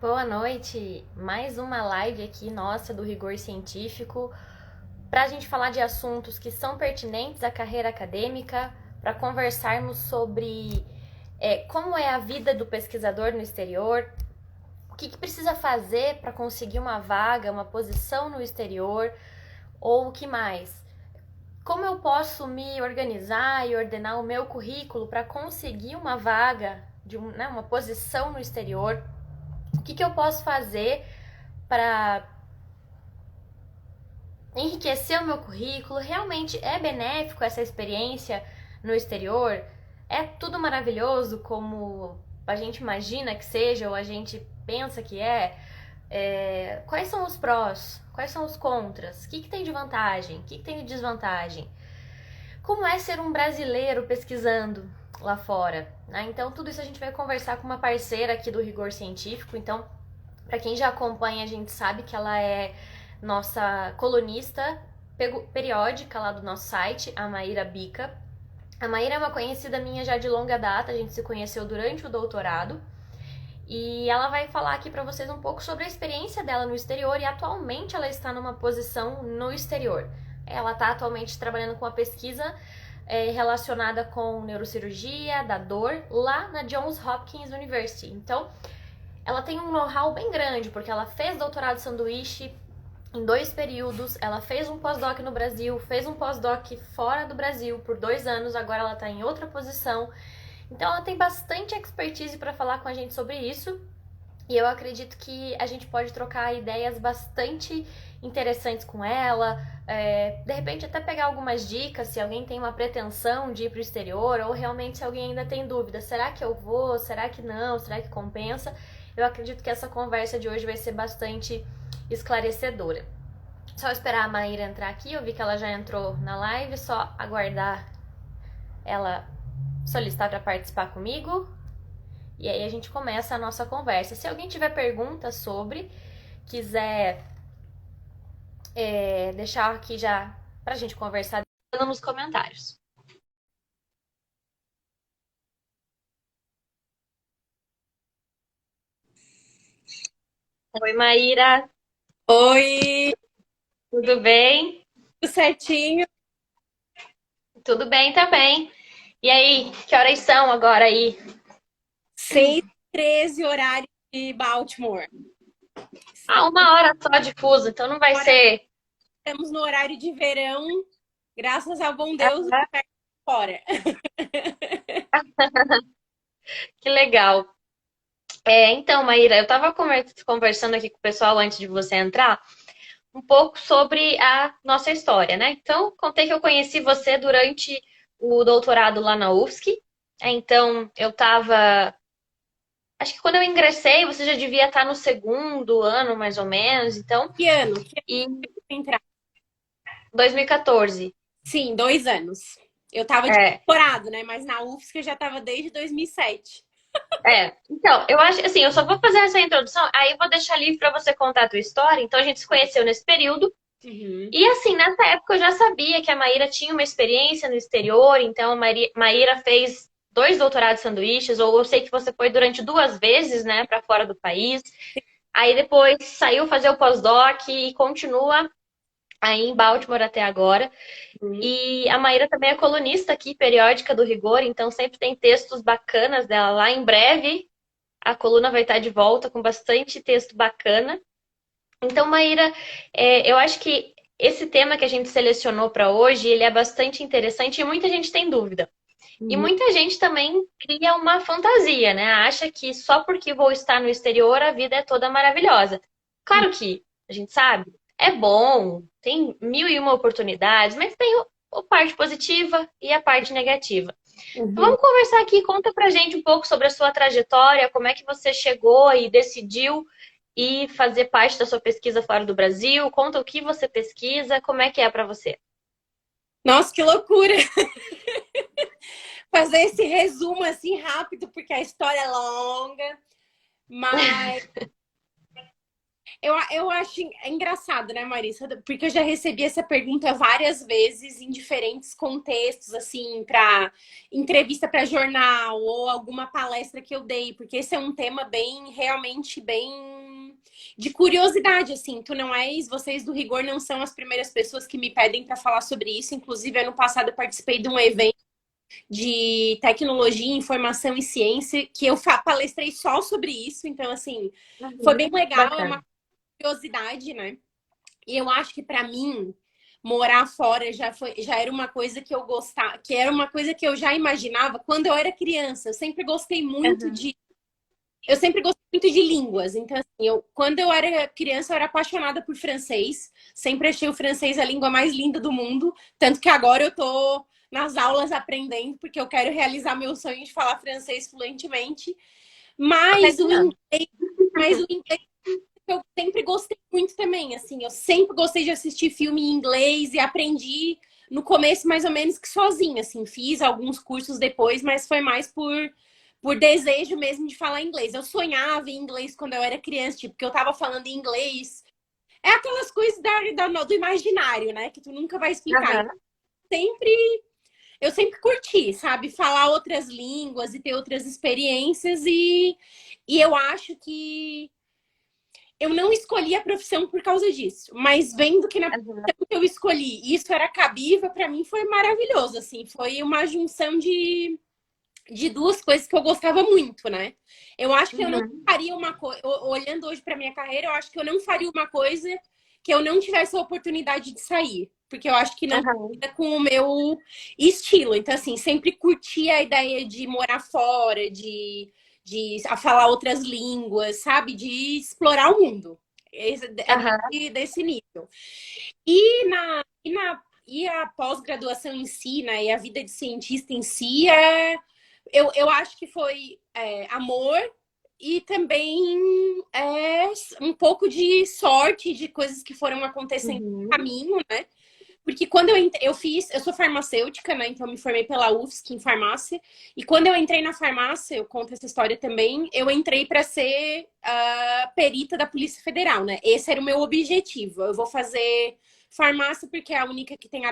Boa noite! Mais uma live aqui nossa do Rigor Científico para a gente falar de assuntos que são pertinentes à carreira acadêmica, para conversarmos sobre como é a vida do pesquisador no exterior, o que precisa fazer para conseguir uma vaga, uma posição no exterior, ou o que mais? Como eu posso me organizar e ordenar o meu currículo para conseguir uma vaga, uma posição no exterior? O que eu posso fazer para enriquecer o meu currículo? Realmente é benéfico essa experiência no exterior? É tudo maravilhoso como a gente imagina que seja ou a gente pensa que é? Quais são os prós? Quais são os contras? O que tem de vantagem? O que tem de desvantagem? Como é ser um brasileiro pesquisando lá fora? Né? Então, tudo isso a gente vai conversar com uma parceira aqui do Rigor Científico. Então, para quem já acompanha, a gente sabe que ela é nossa colunista periódica lá do nosso site, a Maíra Bica. A Maíra é uma conhecida minha já de longa data, a gente se conheceu durante o doutorado. E ela vai falar aqui para vocês um pouco sobre a experiência dela no exterior e atualmente ela está numa posição no exterior. Ela está atualmente trabalhando com uma pesquisa relacionada com neurocirurgia da dor lá na Johns Hopkins University. Então, ela tem um know-how bem grande, porque ela fez doutorado sanduíche em 2 períodos, ela fez um pós-doc no Brasil, fez um pós-doc fora do Brasil por 2 anos, agora ela está em outra posição. Então ela tem bastante expertise para falar com a gente sobre isso. E eu acredito que a gente pode trocar ideias bastante interessantes com ela. De repente até pegar algumas dicas se alguém tem uma pretensão de ir para o exterior ou realmente se alguém ainda tem dúvida. Será que eu vou? Será que não? Será que compensa? Eu acredito que essa conversa de hoje vai ser bastante esclarecedora. Só esperar a Maíra entrar aqui. Eu vi que ela já entrou na live. Só aguardar ela solicitar para participar comigo. E aí a gente começa a nossa conversa. Se alguém tiver perguntas sobre, quiser deixar aqui já pra gente conversar nos comentários. Oi, Maíra, Oi, tudo bem? tudo certinho? Tudo bem também. E aí, que horas são agora aí? 6h13, horário de Baltimore. Ah, 1 hora só de fuso, então não vai Agora ser. estamos no horário de verão, graças ao bom Deus, o inverno tá fora. Que legal. Então, Maíra, eu estava conversando aqui com o pessoal antes de você entrar um pouco sobre a nossa história, né? Então, contei que eu conheci você durante o doutorado lá na UFSC. Então, eu estava. Acho que quando eu ingressei, você já devia estar no segundo ano, mais ou menos. Então, Que ano? Que ano e que eu entrar? 2014. Sim, 2 anos. Eu tava de É, doutorado, né? Mas na UFSC eu já tava desde 2007. Então, eu acho assim, eu só vou fazer essa introdução, aí eu vou deixar livre para você contar a tua história. Então, a gente se conheceu nesse período. Uhum. E assim, nessa época eu já sabia que a Maíra tinha uma experiência no exterior, então a Maíra fez 2 doutorados sanduíches, ou eu sei que você foi durante 2 vezes, né, para fora do país. Aí depois saiu fazer o pós-doc e continua aí em Baltimore até agora. Uhum. E a Maíra também é colunista aqui, periódica do Rigor, então sempre tem textos bacanas dela lá. Em breve a coluna vai estar de volta com bastante texto bacana. Então, Maíra, eu acho que esse tema que a gente selecionou para hoje, ele é bastante interessante e muita gente tem dúvida. E Uhum. muita gente também cria uma fantasia, né? Acha que só porque vou estar no exterior a vida é toda maravilhosa. Claro que a gente sabe, é bom, tem mil e uma oportunidades, mas tem a parte positiva e a parte negativa. Então, Uhum. vamos conversar aqui, conta pra gente um pouco sobre a sua trajetória, como é que você chegou e decidiu ir fazer parte da sua pesquisa fora do Brasil, conta o que você pesquisa, como é que é para você. Nossa, que loucura! Fazer esse resumo assim rápido, porque a história é longa, mas Eu acho engraçado, né, Marissa? Porque eu já recebi essa pergunta várias vezes em diferentes contextos, assim, para entrevista para jornal ou alguma palestra que eu dei, porque esse é um tema bem, realmente bem de curiosidade, assim. Tu não és, vocês do Rigor não são as primeiras pessoas que me pedem para falar sobre isso. Inclusive, ano passado eu participei de um evento de tecnologia, informação e ciência que eu palestrei só sobre isso. Então, assim, foi bem legal. É Bacana. uma curiosidade, né? E eu acho que para mim morar fora já era uma coisa que eu gostava, que era uma coisa que eu já imaginava quando eu era criança. Aham. Eu sempre gostei muito de línguas. Então assim, quando eu era criança eu era apaixonada por francês. Sempre achei o francês a língua mais linda do mundo, tanto que agora eu tô nas aulas aprendendo porque eu quero realizar meu sonho de falar francês fluentemente. Mas o Bacana. inglês, mas o inglês eu sempre gostei muito também, assim, eu sempre gostei de assistir filme em inglês e aprendi no começo mais ou menos que sozinha, assim, fiz alguns cursos depois, mas foi mais por desejo mesmo de falar inglês. Eu sonhava em inglês quando eu era criança, tipo, que eu tava falando em inglês. É aquelas coisas do imaginário, né, que tu nunca vai explicar. Aham. Então, sempre, eu sempre curti, sabe, falar outras línguas e ter outras experiências e eu acho que eu não escolhi a profissão por causa disso, mas vendo que na Aham. profissão que eu escolhi isso era cabível, para mim foi maravilhoso, assim, foi uma junção de duas coisas que eu gostava muito, né? Eu acho que eu não Uhum. faria uma coisa, olhando hoje para minha carreira, eu acho que eu não faria uma coisa que eu não tivesse a oportunidade de sair, porque eu acho que não Aham. combina com o meu estilo. Então, assim, sempre curti a ideia de morar fora, de a falar outras línguas, sabe? De explorar o mundo. É Aham. desse nível. E a pós-graduação em si, né? E a vida de cientista em si eu acho que foi amor e também um pouco de sorte de coisas que foram acontecendo no Uhum. caminho, né? Porque quando eu entrei, eu sou farmacêutica, né? Então eu me formei pela UFSC em farmácia. E quando eu entrei na farmácia, eu conto essa história também, eu entrei para ser perita da Polícia Federal, né? Esse era o meu objetivo. Eu vou fazer farmácia porque é a única que tem,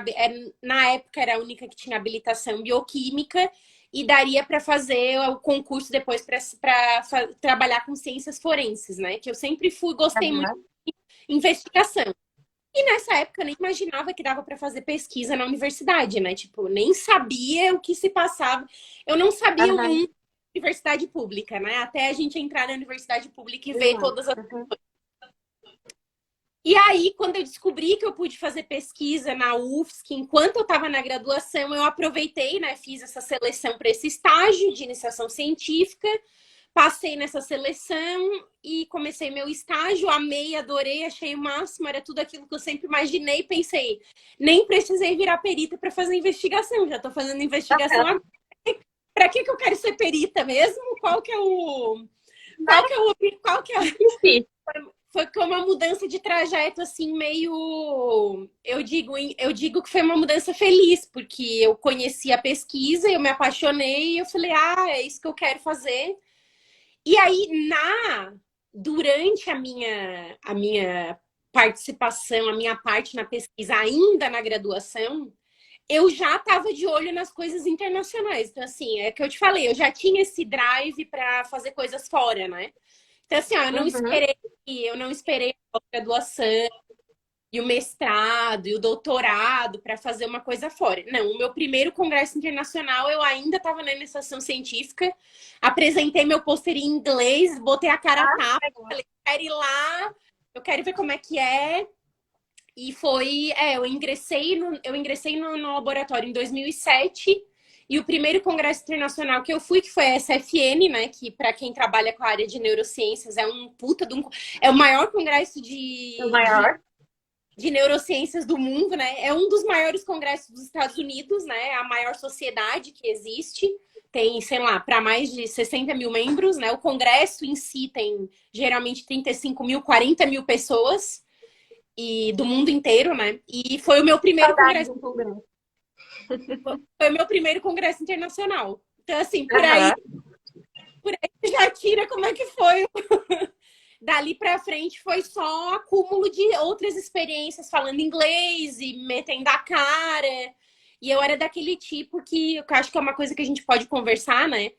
na época era a única que tinha habilitação bioquímica e daria para fazer o concurso depois para trabalhar com ciências forenses, né? Que eu sempre gostei muito Aham. de investigação. E nessa época eu nem imaginava que dava para fazer pesquisa na universidade, né? Tipo, nem sabia o que se passava. Eu não sabia o Aham. mundo da universidade pública, né? Até a gente entrar na universidade pública e ver Exato. todas as. Uhum. E aí, quando eu descobri que eu pude fazer pesquisa na UFSC, enquanto eu estava na graduação, eu aproveitei, né? Fiz essa seleção para esse estágio de iniciação científica. Passei nessa seleção e comecei meu estágio, amei, adorei, achei o máximo, era tudo aquilo que eu sempre imaginei, pensei, nem precisei virar perita para fazer investigação, já estou fazendo investigação Aham. agora. Para que eu quero ser perita mesmo? Qual que é o Esqueci. foi uma mudança de trajeto assim meio eu digo que foi uma mudança feliz, porque eu conheci a pesquisa, eu me apaixonei e eu falei: "Ah, é isso que eu quero fazer". E aí, durante a minha participação, a minha parte na pesquisa, ainda na graduação, eu já estava de olho nas coisas internacionais. Então, assim, é que eu te falei, eu já tinha esse drive para fazer coisas fora, né? Então, assim, ó, Uhum. eu não esperei a graduação e o mestrado e o doutorado para fazer uma coisa fora. Não, o meu primeiro congresso internacional eu ainda estava na iniciação científica, apresentei meu pôster em inglês, botei a cara a Ah, tapa, legal. falei, quero ir lá, eu quero ver como é que é. E foi, eu ingressei no laboratório em 2007 e o primeiro congresso internacional que eu fui, que foi a SFN, né, que para quem trabalha com a área de neurociências é um puta de um, é o maior congresso É o de maior. de neurociências do mundo, né? É um dos maiores congressos dos Estados Unidos, né? A maior sociedade que existe. Tem, sei lá, para mais de 60 mil membros, né? O congresso em si tem geralmente 35 mil, 40 mil pessoas e do mundo inteiro, né? E foi o meu primeiro Saudade congresso, do congresso. foi o meu primeiro congresso internacional. Então, assim, por aí Aham. já tira como é que foi dali pra frente foi só acúmulo de outras experiências falando inglês e metendo a cara. E eu era daquele tipo que eu acho que é uma coisa que a gente pode conversar, né?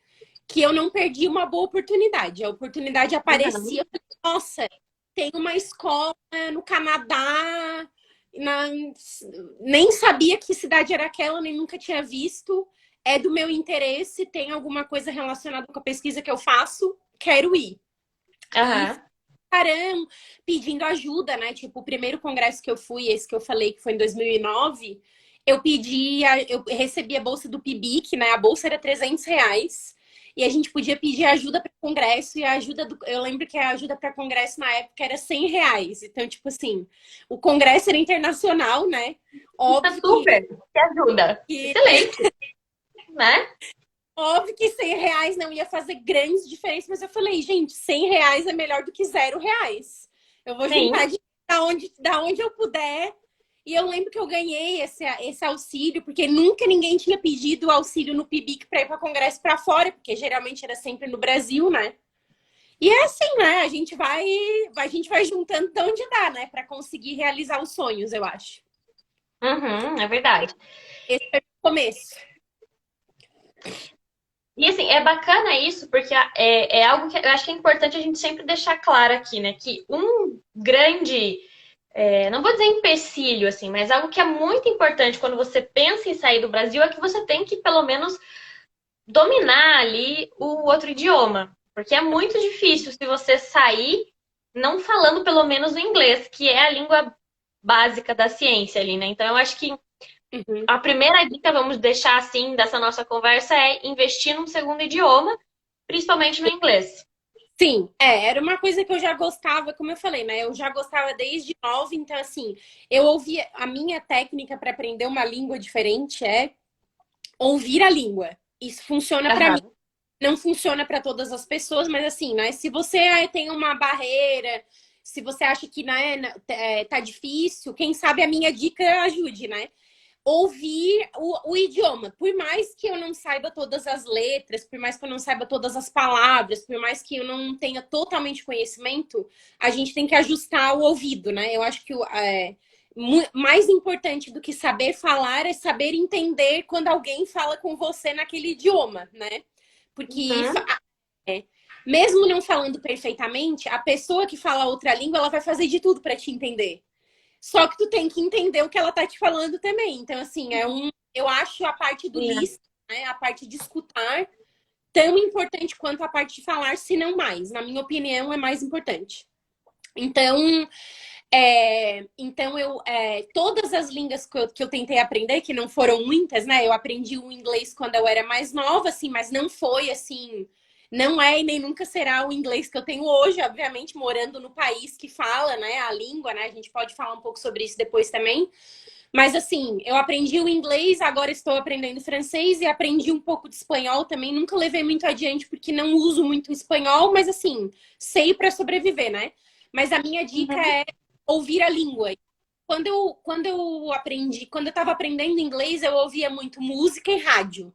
Que eu não perdi uma boa oportunidade. A oportunidade aparecia, Uhum. eu falei, nossa, tem uma escola no Canadá, na... nem sabia que cidade era aquela, nem nunca tinha visto. É do meu interesse, tem alguma coisa relacionada com a pesquisa que eu faço, quero ir. E Aham. caramba, pedindo ajuda, né? Tipo, o primeiro congresso que eu fui, esse que eu falei que foi em 2009, eu recebi a bolsa do PIBIC, né? A bolsa era R$ 300 e a gente podia pedir ajuda para congresso e eu lembro que a ajuda para congresso na época era R$ 100. Então, tipo assim, o congresso era internacional, né? Tá Óbvio super, que ajuda. que Excelente, né? Óbvio que R$ 100 não ia fazer grandes diferenças, mas eu falei, gente, R$ 100 é melhor do que R$ 0. Eu vou juntar Sim. de da onde eu puder. E eu lembro que eu ganhei esse auxílio, porque nunca ninguém tinha pedido auxílio no PIBIC para ir para congresso para fora, porque geralmente era sempre no Brasil, né? E é assim, né? A gente vai juntando de onde dá, né? Para conseguir realizar os sonhos, eu acho. Uhum, é verdade. Esse foi o começo. E assim, é bacana isso, porque é algo que eu acho que é importante a gente sempre deixar claro aqui, né? Que um grande, não vou dizer empecilho, assim, mas algo que é muito importante quando você pensa em sair do Brasil é que você tem que, pelo menos, dominar ali o outro idioma. Porque é muito difícil se você sair não falando pelo menos o inglês, que é a língua básica da ciência ali, né? Então eu acho que Uhum. a primeira dica, vamos deixar assim, dessa nossa conversa, é investir num segundo idioma, principalmente no inglês. Sim, era uma coisa que eu já gostava, como eu falei, né? Eu já gostava desde nova, então assim, eu ouvia a minha técnica para aprender uma língua diferente é ouvir a língua. Isso funciona para mim. Aham. Não funciona para todas as pessoas, mas assim, né? Se você tem uma barreira, se você acha que né, tá difícil, quem sabe a minha dica ajude, né? Ouvir o idioma. Por mais que eu não saiba todas as letras, por mais que eu não saiba todas as palavras, por mais que eu não tenha totalmente conhecimento, a gente tem que ajustar o ouvido, né? Eu acho que mais importante do que saber falar é saber entender quando alguém fala com você naquele idioma, né? Porque isso, Uhum. é, mesmo não falando perfeitamente, a pessoa que fala outra língua, ela vai fazer de tudo para te entender. Só que tu tem que entender o que ela tá te falando também. Então, assim, eu acho a parte do Sim. listening, né, a parte de escutar, tão importante quanto a parte de falar, se não mais. Na minha opinião, é mais importante. Então, todas as línguas que eu tentei aprender, que não foram muitas, né? Eu aprendi o inglês quando eu era mais nova, assim, mas não foi assim. Não é e nem nunca será o inglês que eu tenho hoje, obviamente, morando no país que fala, né, a língua, né? A gente pode falar um pouco sobre isso depois também. Mas assim, eu aprendi o inglês, agora estou aprendendo francês e aprendi um pouco de espanhol também. Nunca levei muito adiante porque não uso muito espanhol, mas assim, sei para sobreviver, né? Mas a minha dica Uhum. é ouvir a língua. Quando eu estava aprendendo inglês, eu ouvia muito música e rádio.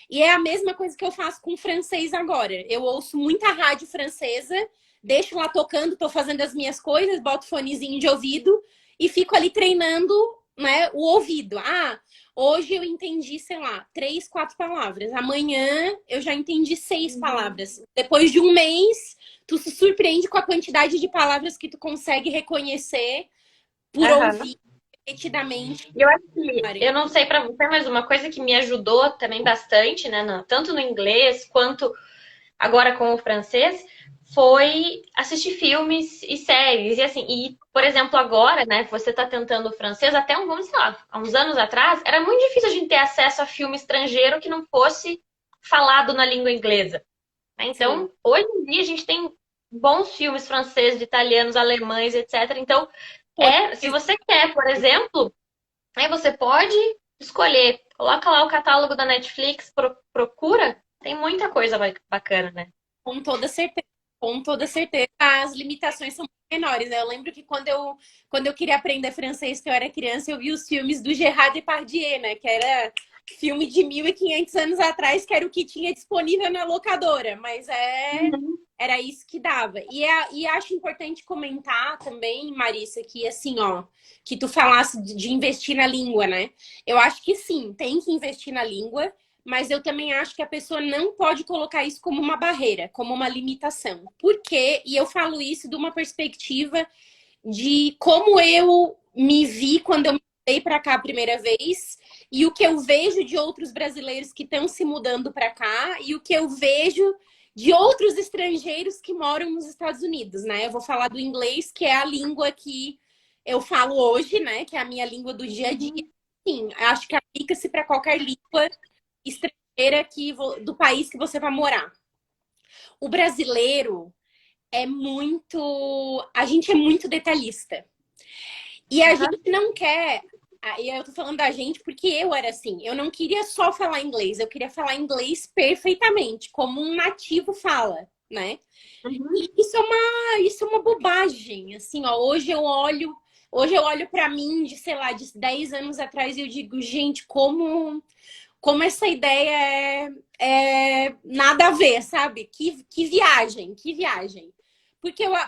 E é a mesma coisa que eu faço com o francês agora. Eu ouço muita rádio francesa, deixo lá tocando, tô fazendo as minhas coisas, boto fonezinho de ouvido e fico ali treinando, né, o ouvido. Ah, hoje eu entendi, sei lá, 3, 4 palavras. Amanhã eu já entendi 6 palavras. Depois de um mês, tu se surpreende com a quantidade de palavras que tu consegue reconhecer por Aham. ouvir repetidamente. E eu acho que, eu não sei pra você, mas uma coisa que me ajudou também bastante, né, tanto no inglês quanto agora com o francês, foi assistir filmes e séries. E assim, por exemplo, agora, né, você tá tentando o francês, até sei lá, há uns anos atrás, era muito difícil a gente ter acesso a filme estrangeiro que não fosse falado na língua inglesa, né? Sim, Então, hoje em dia a gente tem bons filmes franceses, italianos, alemães, etc. Então, se você quer, por exemplo, aí você pode escolher, coloca lá o catálogo da Netflix, procura, tem muita coisa bacana, né? com toda certeza. Com toda certeza. As limitações são menores, né? Eu lembro que quando eu queria aprender francês, que eu era criança, eu vi os filmes do Gerard Depardieu, né? Que era filme de 1.500 anos atrás, que era o que tinha disponível na locadora. Mas Uhum. era isso que dava. E acho importante comentar também, Marissa, que assim, ó, que tu falasse de investir na língua, né? Eu acho que sim, tem que investir na língua, mas eu também acho que a pessoa não pode colocar isso como uma barreira, como uma limitação. Por quê? E eu falo isso de uma perspectiva de como eu me vi quando eu me mudei para cá a primeira vez e o que eu vejo de outros brasileiros que estão se mudando para cá e o que eu vejo de outros estrangeiros que moram nos Estados Unidos, né? Eu vou falar do inglês, que é a língua que eu falo hoje, né? Que é a minha língua do dia a dia. Uhum. Sim, acho que aplica-se para qualquer língua estrangeira do país que você vai morar. O brasileiro é muito. A gente é muito detalhista. E a Aham. gente não quer. E eu tô falando da gente porque eu era assim. Eu não queria só falar inglês, eu queria falar inglês perfeitamente, como um nativo fala, né? Uhum. E isso é uma bobagem. Assim, ó, hoje eu olho para mim de, sei lá, de 10 anos atrás e eu digo, gente, como essa ideia é nada a ver, sabe? Que viagem, que viagem.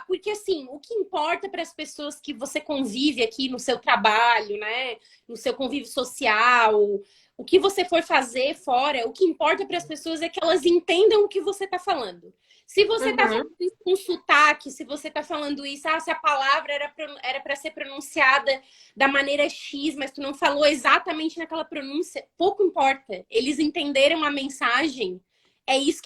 Porque, assim, o que importa para as pessoas que você convive aqui no seu trabalho, né? No seu convívio social, o que você for fazer fora, o que importa para as pessoas é que elas entendam o que você está falando. Se você está falando Uhum. isso com sotaque, se você está falando isso, se a palavra era para ser pronunciada da maneira X, mas tu não falou exatamente naquela pronúncia, pouco importa. Eles entenderam a mensagem, é isso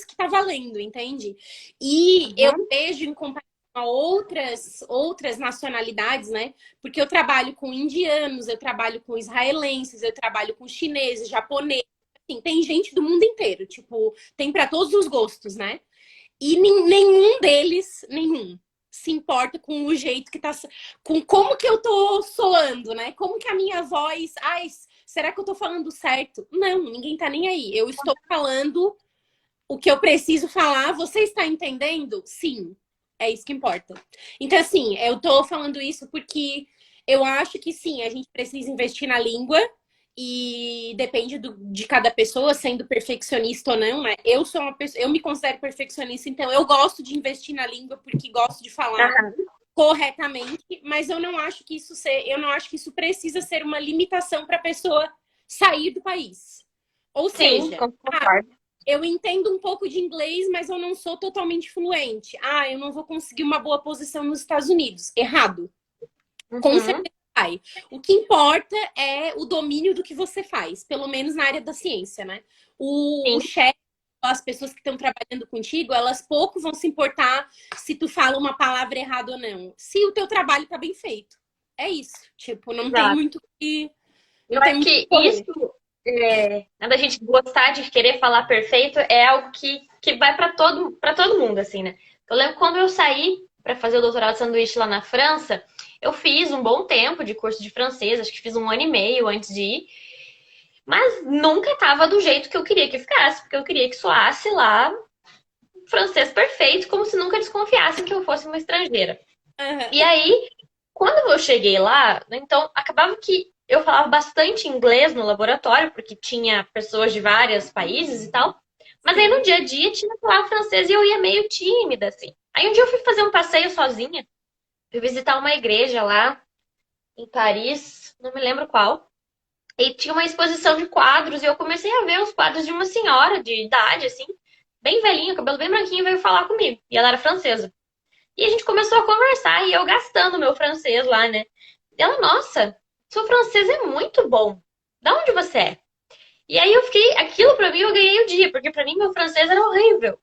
que tá valendo, entende? E eu Uhum. vejo em comparação a outras nacionalidades, né? Porque eu trabalho com indianos, eu trabalho com israelenses, eu trabalho com chineses, japoneses, assim, tem gente do mundo inteiro, tipo, tem para todos os gostos, né? E nenhum deles, nenhum, se importa com o jeito que tá, com como que eu tô soando, né? Como que a minha voz, ai, será que eu tô falando certo? Não, ninguém tá nem aí. Eu estou falando o que eu preciso falar, você está entendendo? Sim, é isso que importa. Então, assim, eu tô falando isso porque eu acho que sim, a gente precisa investir na língua e depende de cada pessoa, sendo perfeccionista ou não, né? Eu sou uma pessoa, eu me considero perfeccionista, então eu gosto de investir na língua porque gosto de falar Aham. corretamente, mas eu não acho que isso precisa ser uma limitação para a pessoa sair do país. Ou Sim, seja, concordo. eu entendo um pouco de inglês, mas eu não sou totalmente fluente. Eu não vou conseguir uma boa posição nos Estados Unidos. Errado. Com Uhum. certeza vai. O que importa é o domínio do que você faz, pelo menos na área da ciência, né? O Sim. chefe, as pessoas que estão trabalhando contigo, elas pouco vão se importar se tu fala uma palavra errada ou não. Se o teu trabalho tá bem feito. É isso. Tipo, não tem Exato. muito que. Eu Não tem acho muito o que que correr. isso, da gente gostar de querer falar perfeito, é algo que vai para todo mundo, assim, né? Eu lembro quando eu saí para fazer o doutorado de sanduíche lá na França, eu fiz um bom tempo de curso de francês, acho que fiz um ano e meio antes de ir, mas nunca estava do jeito que eu queria que ficasse, porque eu queria que soasse lá francês perfeito, como se nunca desconfiassem que eu fosse uma estrangeira. E Uhum. aí, quando eu cheguei lá, então acabava que eu falava bastante inglês no laboratório, porque tinha pessoas de vários países e tal. Mas aí no Sim. dia a dia tinha que falar francês e eu ia meio tímida, assim. Aí um dia eu fui fazer um passeio sozinha, fui visitar uma igreja lá em Paris, não me lembro qual. E tinha uma exposição de quadros e eu comecei a ver os quadros de uma senhora de idade, assim, bem velhinha, cabelo bem branquinho, veio falar comigo. E ela era francesa. E a gente começou a conversar e eu gastando meu francês lá, né? Ela, nossa, seu francês é muito bom. Da onde você é? E aí eu fiquei, aquilo pra mim eu ganhei o dia, porque pra mim meu francês era horrível.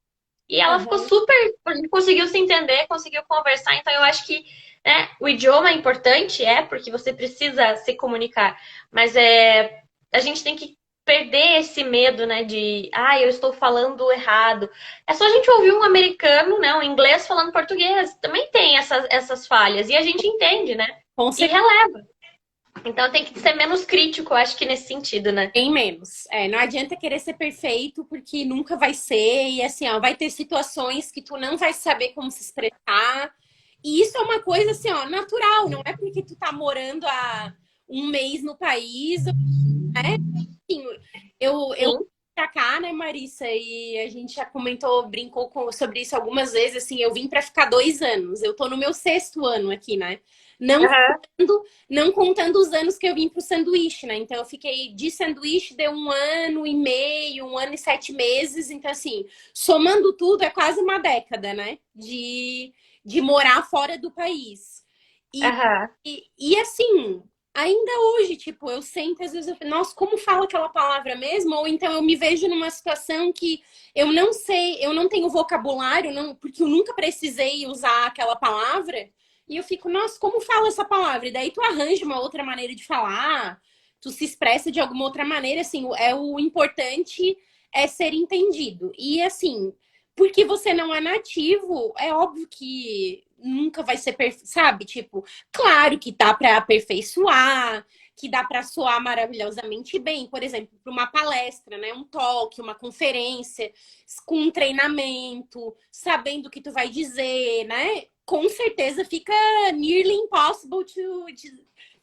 E ela ficou Uhum. super, conseguiu se entender, conseguiu conversar. Então eu acho que né, o idioma é importante, porque você precisa se comunicar. Mas a gente tem que perder esse medo, né, de, eu estou falando errado. É só a gente ouvir um americano, né, um inglês falando português. Também tem essas falhas. E a gente entende, né? Com E certeza. releva. Então tem que ser menos crítico, eu acho que nesse sentido, né? Bem menos. Não adianta querer ser perfeito, porque nunca vai ser. E assim, ó, vai ter situações que tu não vai saber como se expressar. E isso é uma coisa assim, ó, natural. Não é porque tu tá morando há um mês no país. Assim, eu Sim. pra cá, né, Marissa? E a gente já comentou, brincou sobre isso algumas vezes. Assim, eu vim pra ficar 2 anos. Eu tô no meu 6º ano aqui, né? Não Aham, não contando os anos que eu vim pro sanduíche, né? Então eu fiquei de sanduíche, deu 1 ano e meio, 1 ano e 7 meses. Então, assim, somando tudo, é quase uma década, né? De morar fora do país. E, aham. assim, ainda hoje, tipo, eu sento, às vezes eu falo, nossa, como fala aquela palavra mesmo? Ou então eu me vejo numa situação que eu não sei, eu não tenho vocabulário, não, porque eu nunca precisei usar aquela palavra. E eu fico, nossa, como fala essa palavra? E daí tu arranja uma outra maneira de falar, tu se expressa de alguma outra maneira, assim, o importante é ser entendido. E assim, porque você não é nativo, é óbvio que nunca vai ser perfeito, sabe? Tipo, claro que dá para aperfeiçoar, que dá para soar maravilhosamente bem, por exemplo, para uma palestra, né, um talk, uma conferência, com um treinamento, sabendo o que tu vai dizer, né? Com certeza fica nearly impossible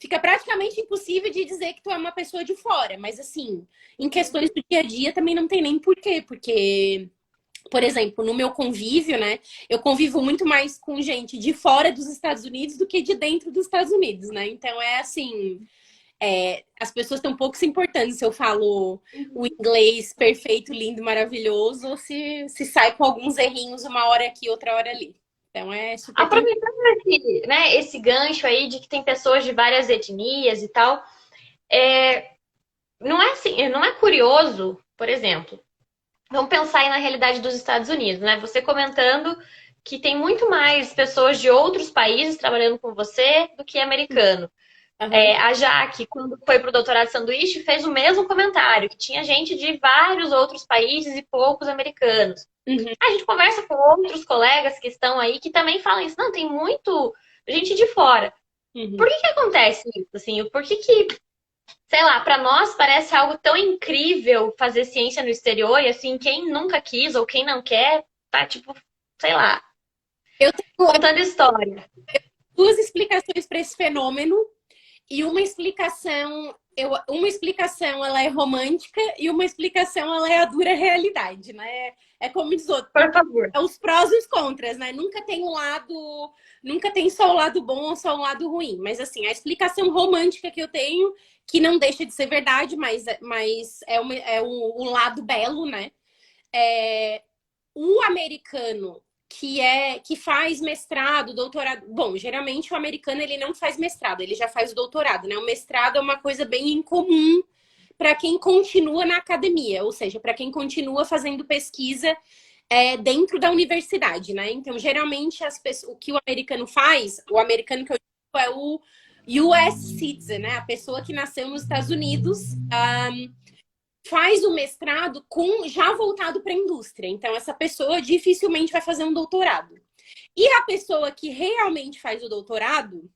fica praticamente impossível de dizer que tu é uma pessoa de fora, mas assim, em questões do dia a dia também não tem nem porquê, porque por exemplo, no meu convívio, né? Eu convivo muito mais com gente de fora dos Estados Unidos do que de dentro dos Estados Unidos, né? Então é assim, as pessoas estão um pouco se importando se eu falo o inglês perfeito, lindo, maravilhoso, ou se sai com alguns errinhos uma hora aqui, outra hora ali. Então é super tranquilo. Aproveitando esse, né, esse gancho aí de que tem pessoas de várias etnias e tal, não é assim, não é curioso, por exemplo, vamos pensar aí na realidade dos Estados Unidos, né? Você comentando que tem muito mais pessoas de outros países trabalhando com você do que americano. Uhum, A Jaque, quando foi para o doutorado de sanduíche, fez o mesmo comentário, que tinha gente de vários outros países e poucos americanos. uhum, A gente conversa com outros colegas que estão aí que também falam isso. Não, tem muito gente de fora. Por uhum. que que acontece isso? Assim, por que que, sei lá, para nós parece algo tão incrível fazer ciência no exterior e assim, quem nunca quis ou quem não quer, tá tipo, sei lá, Eu tenho contando história. duas explicações para esse fenômeno. E uma explicação ela é romântica e uma explicação ela é a dura realidade, né? É como diz outro, Por favor. é os prós e os contras, né? Nunca tem só o lado bom ou só o lado ruim. Mas assim, a explicação romântica que eu tenho, que não deixa de ser verdade, mas o lado belo, né? É, o americano que faz mestrado, doutorado. Bom, geralmente o americano ele não faz mestrado, ele já faz o doutorado, né? O mestrado é uma coisa bem incomum para quem continua na academia, ou seja, para quem continua fazendo pesquisa dentro da universidade, né? Então, geralmente o que o americano faz, o americano que eu digo é o US citizen, né? A pessoa que nasceu nos Estados Unidos. Faz o mestrado já voltado para a indústria. Então, essa pessoa dificilmente vai fazer um doutorado. E a pessoa que realmente faz o doutorado,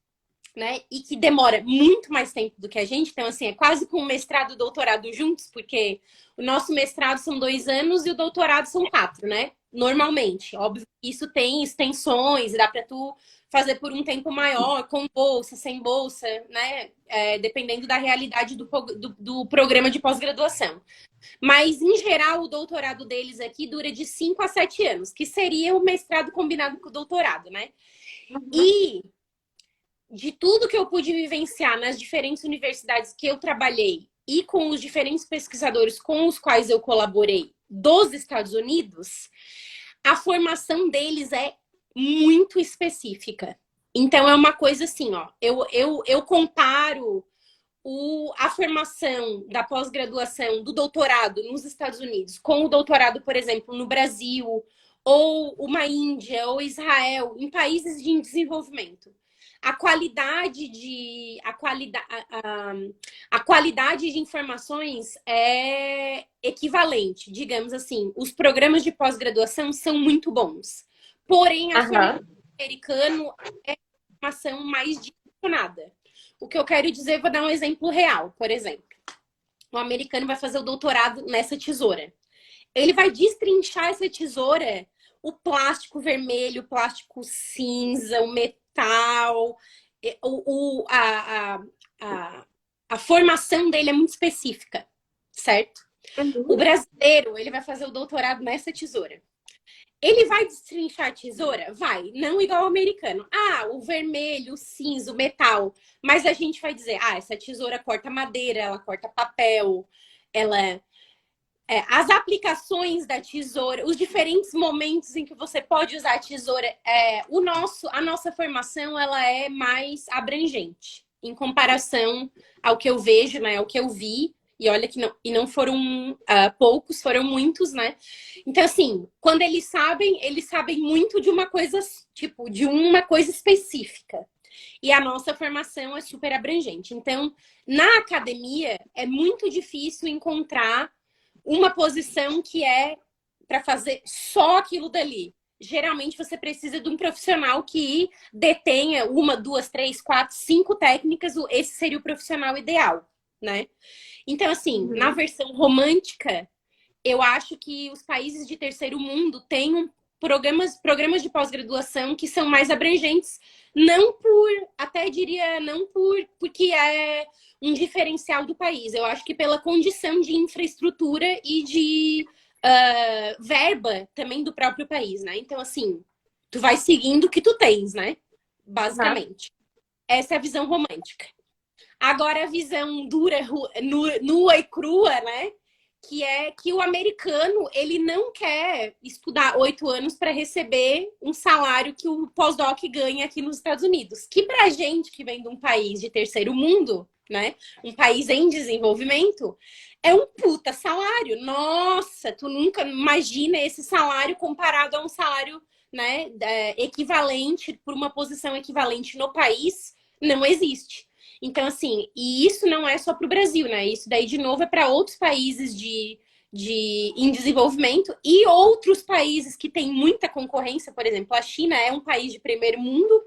né, e que demora muito mais tempo do que a gente, então, assim, é quase com o mestrado e o doutorado juntos, porque o nosso mestrado são 2 anos e o doutorado são 4, né? Normalmente. Óbvio que isso tem extensões, dá para tu fazer por um tempo maior, com bolsa, sem bolsa, né? Dependendo da realidade do programa de pós-graduação. Mas, em geral, o doutorado deles aqui dura de 5 a 7 anos, que seria o mestrado combinado com o doutorado, né? Uhum. E de tudo que eu pude vivenciar nas diferentes universidades que eu trabalhei e com os diferentes pesquisadores com os quais eu colaborei dos Estados Unidos, a formação deles é muito específica. Então, é uma coisa assim, ó. Eu comparo a formação da pós-graduação do doutorado nos Estados Unidos com o doutorado, por exemplo, no Brasil, ou uma Índia, ou Israel, em países de desenvolvimento. A qualidade de informações é equivalente, digamos assim. Os programas de pós-graduação são muito bons. Porém, a formação Aham. americana é uma formação mais direcionada. O que eu quero dizer, vou dar um exemplo real. Por exemplo, o americano vai fazer o doutorado nessa tesoura. Ele vai destrinchar essa tesoura, o plástico vermelho, o plástico cinza, o metal, a formação dele é muito específica, certo? O Uhum. brasileiro, ele vai fazer o doutorado nessa tesoura. Ele vai destrinchar a tesoura? Vai. Não igual ao americano. Ah, o vermelho, o cinza, o metal. Mas a gente vai dizer, ah, essa tesoura corta madeira, ela corta papel, ela... as aplicações da tesoura, os diferentes momentos em que você pode usar a tesoura, a nossa formação, ela é mais abrangente em comparação ao que eu vejo, né, ao que eu vi. E olha que não, e não foram poucos, foram muitos, né? Então, assim, quando eles sabem muito de uma coisa, tipo, de uma coisa específica. E a nossa formação é super abrangente. Então, na academia, é muito difícil encontrar uma posição que é para fazer só aquilo dali. Geralmente você precisa de um profissional que detenha uma, duas, três, quatro, cinco técnicas. Esse seria o profissional ideal, né? Então, assim, na Uhum. versão romântica, eu acho que os países de terceiro mundo têm programas de pós-graduação que são mais abrangentes, não por, até diria, não porque é um diferencial do país. Eu acho que pela condição de infraestrutura e de verba também do próprio país, né? Então, assim, tu vai seguindo o que tu tens, né? Uhum. Basicamente. Essa é a visão romântica. Agora, a visão dura, nua e crua, né? Que é que o americano ele não quer estudar 8 anos para receber um salário que o pós-doc ganha aqui nos Estados Unidos. Que pra gente que vem de um país de terceiro mundo, né? Um país em desenvolvimento, é um puta salário. Nossa, tu nunca imagina esse salário comparado a um salário, né, equivalente por uma posição equivalente no país, não existe. Então, assim, e isso não é só para o Brasil, né? Isso daí, de novo, é para outros países em desenvolvimento e outros países que têm muita concorrência. Por exemplo, a China é um país de primeiro mundo,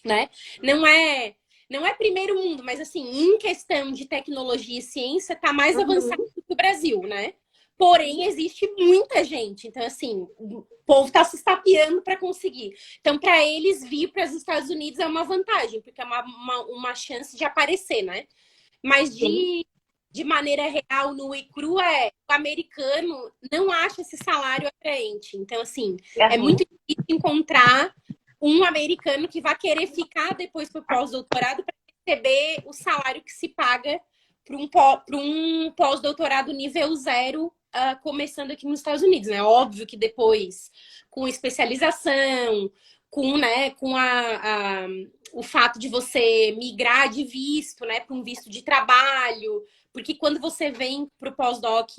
né? Não é, não é primeiro mundo, mas assim, em questão de tecnologia e ciência, está mais avançado Uhum. do que o Brasil, né? Porém, existe muita gente. Então, assim, o povo está se estapeando para conseguir. Então, para eles, vir para os Estados Unidos é uma vantagem, porque é uma chance de aparecer, né? Mas Sim. de maneira real, nua e crua, o americano não acha esse salário atraente. Então, assim, é Uhum. muito difícil encontrar um americano que vai querer ficar depois para o pós-doutorado para receber o salário que se paga para um pós-doutorado nível zero, começando aqui nos Estados Unidos, né? Óbvio que depois, com especialização, com o fato de você migrar de visto, né, para um visto de trabalho, porque quando você vem para o pós-doc,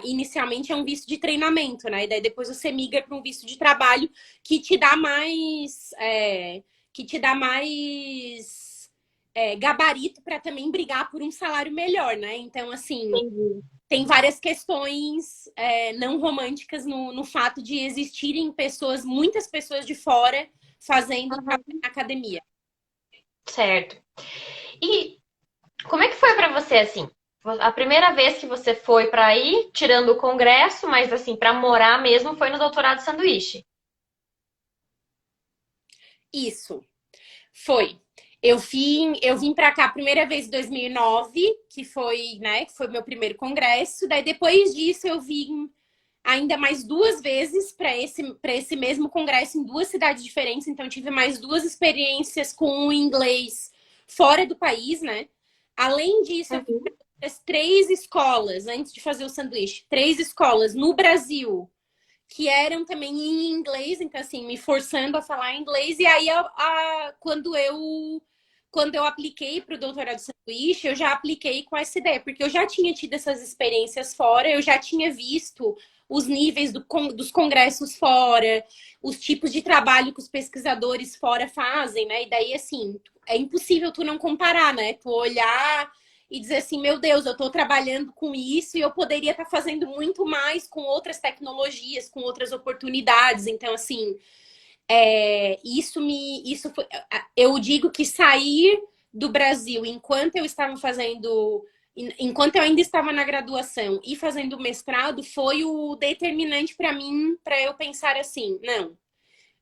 inicialmente é um visto de treinamento, né? E daí depois você migra para um visto de trabalho que te dá mais, que te dá mais gabarito para também brigar por um salário melhor, né? Então, assim, Entendi. tem várias questões não românticas no fato de existirem pessoas, muitas pessoas de fora fazendo Uhum. na academia. Certo. E como é que foi pra você assim? A primeira vez que você foi pra ir, tirando o congresso, mas assim, pra morar mesmo, foi no doutorado sanduíche. Isso. Foi. Eu vim para cá a primeira vez em 2009, que foi, né, que foi meu primeiro congresso. Daí depois disso eu vim ainda mais duas vezes para esse mesmo congresso em duas cidades diferentes. Então tive mais duas experiências com o inglês fora do país, né? Além disso, eu fui Uhum. para as três escolas antes de fazer o sanduíche, três escolas no Brasil que eram também em inglês, então assim, me forçando a falar inglês. E aí, quando eu apliquei para o doutorado de sanduíche, eu já apliquei com essa ideia, porque eu já tinha tido essas experiências fora, eu já tinha visto os níveis dos congressos fora, os tipos de trabalho que os pesquisadores fora fazem, né? E daí, assim, é impossível tu não comparar, né? Tu olhar e dizer assim, meu Deus, eu estou trabalhando com isso e eu poderia estar fazendo muito mais com outras tecnologias, com outras oportunidades. Então, assim, isso foi, eu digo que sair do Brasil enquanto eu ainda estava na graduação e fazendo mestrado, foi o determinante para mim, para eu pensar assim, não,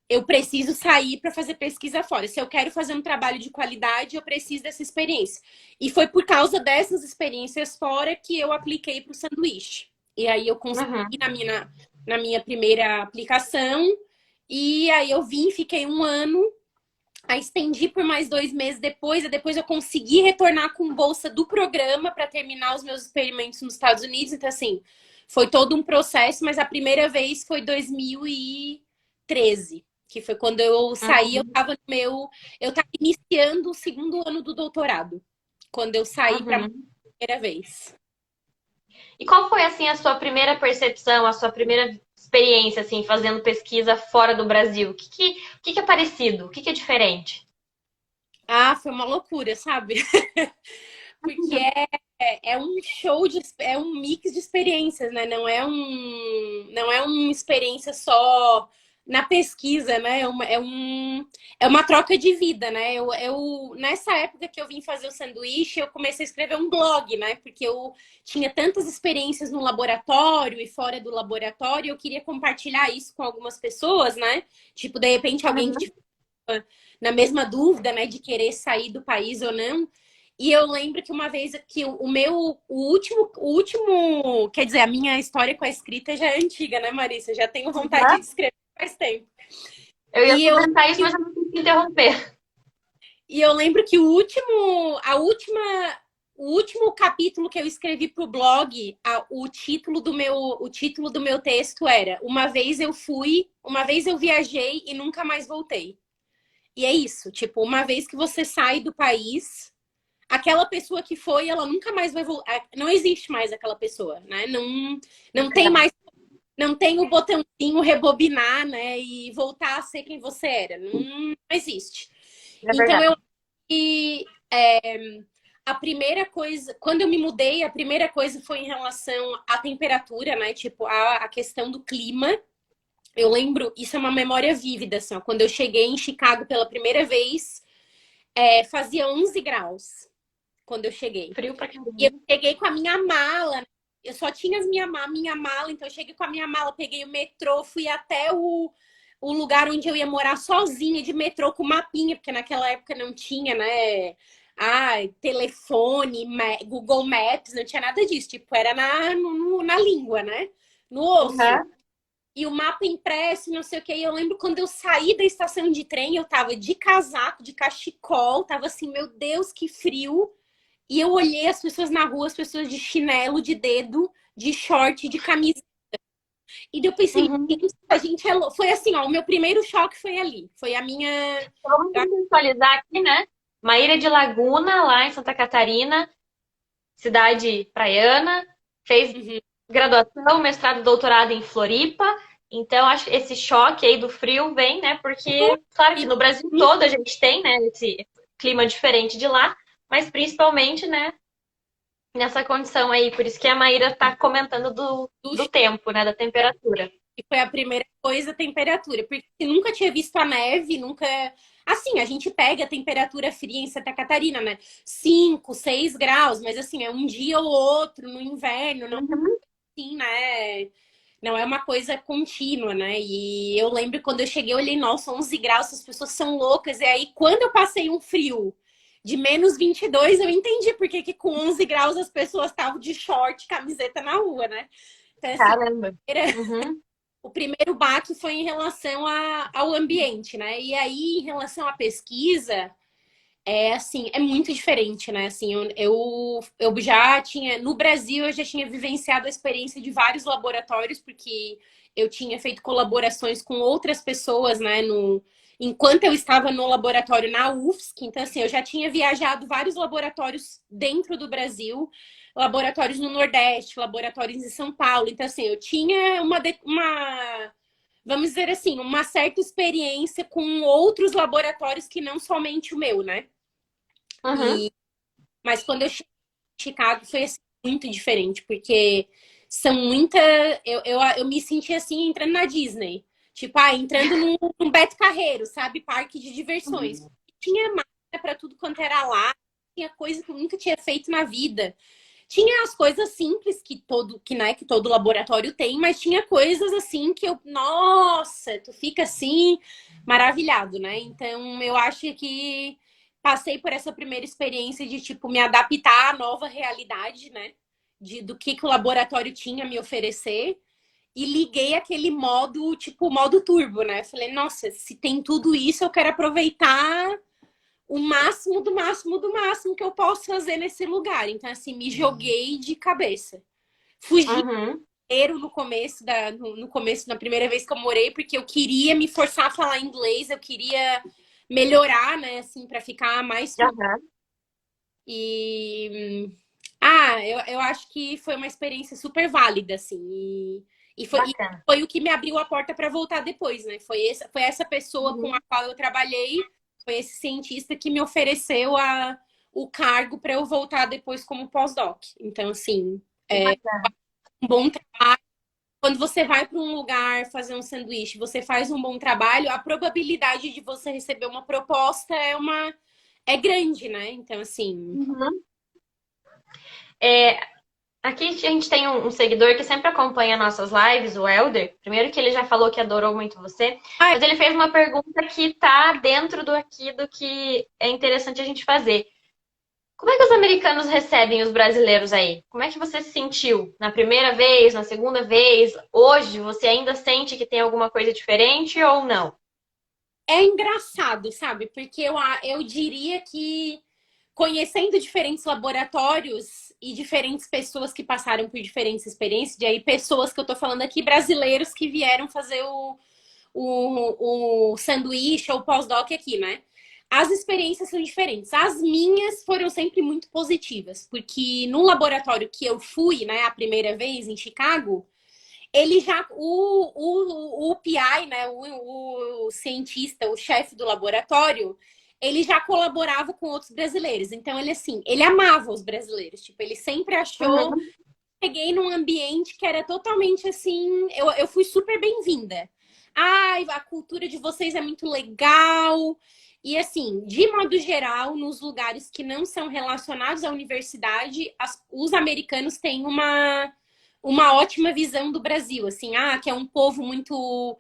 eu preciso sair para fazer pesquisa fora. Se eu quero fazer um trabalho de qualidade, eu preciso dessa experiência. E foi por causa dessas experiências fora que eu apliquei para o sanduíche. E aí eu consegui Uhum. na minha primeira aplicação. E aí eu vim, fiquei um ano, aí estendi por mais 2 meses depois, e depois eu consegui retornar com bolsa do programa para terminar os meus experimentos nos Estados Unidos. Então, assim, foi todo um processo, mas a primeira vez foi 2013, que foi quando eu saí, Uhum. eu estava iniciando o segundo ano do doutorado, quando eu saí para a Uhum. primeira vez. E qual foi, assim, a sua primeira percepção, a sua primeira experiência, assim, fazendo pesquisa fora do Brasil? O que é parecido? O que é diferente? Ah, foi uma loucura, sabe? Porque é um show é um mix de experiências, né? Não é uma experiência só na pesquisa, né? É uma troca de vida, né? Nessa época que eu vim fazer o sanduíche, eu comecei a escrever um blog, né? Porque eu tinha tantas experiências no laboratório e fora do laboratório, eu queria compartilhar isso com algumas pessoas, né? Tipo, de repente alguém que Uhum. na mesma dúvida, né, de querer sair do país ou não. E eu lembro que uma vez que o último, quer dizer, a minha história com a escrita já é antiga, né, Marissa? Já tenho vontade Uhum. de escrever faz tempo. Eu ia E eu, comentar isso, mas eu não quis te interromper. e eu lembro que o último capítulo que eu escrevi pro blog, o título do meu texto era Uma vez eu viajei e nunca mais voltei. E é isso, tipo, uma vez que você sai do país, aquela pessoa que foi, ela nunca mais vai voltar. Não existe mais aquela pessoa, né? É Não tem verdade. mais, não tem o botãozinho rebobinar, né? E voltar a ser quem você era. Não existe. É Então verdade. eu que a primeira coisa, quando eu me mudei, a primeira coisa foi em relação à temperatura, né? Tipo, a questão do clima. Eu lembro, isso é uma memória vívida, assim, ó, quando eu cheguei em Chicago pela primeira vez, fazia 11 graus quando eu cheguei. Frio pra E eu caramba. cheguei com a minha mala, né? Eu só tinha minha mala, então eu cheguei com a minha mala, peguei o metrô, fui até o lugar onde eu ia morar sozinha de metrô com mapinha, porque naquela época não tinha, né? Telefone, Google Maps, não tinha nada disso. Tipo, era na língua, né? No osso. Uhum. E o mapa impresso, não sei o que. E eu lembro quando eu saí da estação de trem, eu tava de casaco, de cachecol, tava assim, meu Deus, que frio. E eu olhei as pessoas na rua, as pessoas de chinelo, de dedo, de short, de camisa. E daí eu pensei, Uhum. gente, a gente é louco. Foi assim, ó, o meu primeiro choque foi ali. Foi a minha. Vamos contextualizar aqui, né? Maíra de Laguna, lá em Santa Catarina, cidade praiana, fez Uhum. graduação, mestrado, doutorado em Floripa. Então, acho que esse choque aí do frio vem, né? Porque, claro que no Brasil todo a gente tem, né, esse clima diferente de lá, mas principalmente, né, nessa condição aí. Por isso que a Maíra tá comentando do tempo, né, da temperatura. E foi a primeira coisa, a temperatura. Porque nunca tinha visto a neve, nunca. Assim, a gente pega a temperatura fria em Santa Catarina, né? 5, 6 graus, mas assim, é um dia ou outro no inverno, não é Uhum. assim, né? Não é uma coisa contínua, né? E eu lembro quando eu cheguei, eu olhei, nossa, 11 graus, essas pessoas são loucas. E aí, quando eu passei um frio de menos 22, eu entendi por que com 11 graus as pessoas estavam de short, camiseta na rua, né? Então, assim, Caramba. Uhum. o primeiro baque foi em relação ao ambiente, né? E aí, em relação à pesquisa, é assim, é muito diferente, né? Assim, eu já tinha, no Brasil, eu já tinha vivenciado a experiência de vários laboratórios, porque eu tinha feito colaborações com outras pessoas, né? Enquanto eu estava no laboratório na UFSC, então assim, eu já tinha viajado vários laboratórios dentro do Brasil, laboratórios no Nordeste, laboratórios em São Paulo. Então, assim, eu tinha vamos dizer assim, uma certa experiência com outros laboratórios que não somente o meu, né? Uhum. E, mas quando eu cheguei em Chicago foi assim, muito diferente, porque são muita. Eu me senti assim entrando na Disney. Tipo, entrando num Beto Carreiro, sabe? Parque de diversões. Uhum. Tinha máquina para tudo quanto era lá, tinha coisa que eu nunca tinha feito na vida. Tinha as coisas simples que todo laboratório tem, mas tinha coisas assim que nossa, tu fica assim maravilhado, né? Então, eu acho que passei por essa primeira experiência de tipo me adaptar à nova realidade, né? Do que o laboratório tinha a me oferecer e liguei aquele modo, tipo, modo turbo, né? Falei, nossa, se tem tudo isso, eu quero aproveitar o máximo do máximo do máximo que eu posso fazer nesse lugar. Então, assim, me joguei de cabeça. Fugi Uhum. inteiro no começo, na primeira vez que eu morei, porque eu queria me forçar a falar inglês, eu queria melhorar, né, assim, para ficar mais fluente. Aham. E eu acho que foi uma experiência super válida, assim. E Bacana. foi o que me abriu a porta para voltar depois, né? Foi essa pessoa com a Uhum. qual eu trabalhei, foi esse cientista que me ofereceu o cargo para eu voltar depois como pós-doc. Então, assim, Que bacana. um bom trabalho. Quando você vai para um lugar fazer um sanduíche, você faz um bom trabalho, a probabilidade de você receber uma proposta é grande, né? Então, assim, Uhum. É, aqui a gente tem um seguidor que sempre acompanha nossas lives, o Elder. Primeiro que ele já falou que adorou muito você, ah, mas ele fez uma pergunta que tá dentro do que é interessante a gente fazer. Como é que os americanos recebem os brasileiros aí? Como é que você se sentiu na primeira vez, na segunda vez? Hoje você ainda sente que tem alguma coisa diferente ou não? é engraçado, sabe? Porque eu diria que conhecendo diferentes laboratórios e diferentes pessoas que passaram por diferentes experiências, e aí pessoas que eu tô falando aqui, brasileiros que vieram fazer o sanduíche ou pós-doc aqui, né? As experiências são diferentes. As minhas foram sempre muito positivas, porque no laboratório que eu fui, né, a primeira vez em Chicago, ele já, o PI, né, o cientista, o chefe do laboratório, ele já colaborava com outros brasileiros. Então, ele, assim, ele amava os brasileiros. Tipo, ele sempre achou. Uhum. Cheguei num ambiente que era totalmente assim. Eu fui super bem-vinda. Ai, a cultura de vocês é muito legal. E, assim, de modo geral, nos lugares que não são relacionados à universidade, os americanos têm uma ótima visão do Brasil, assim, que é um povo muito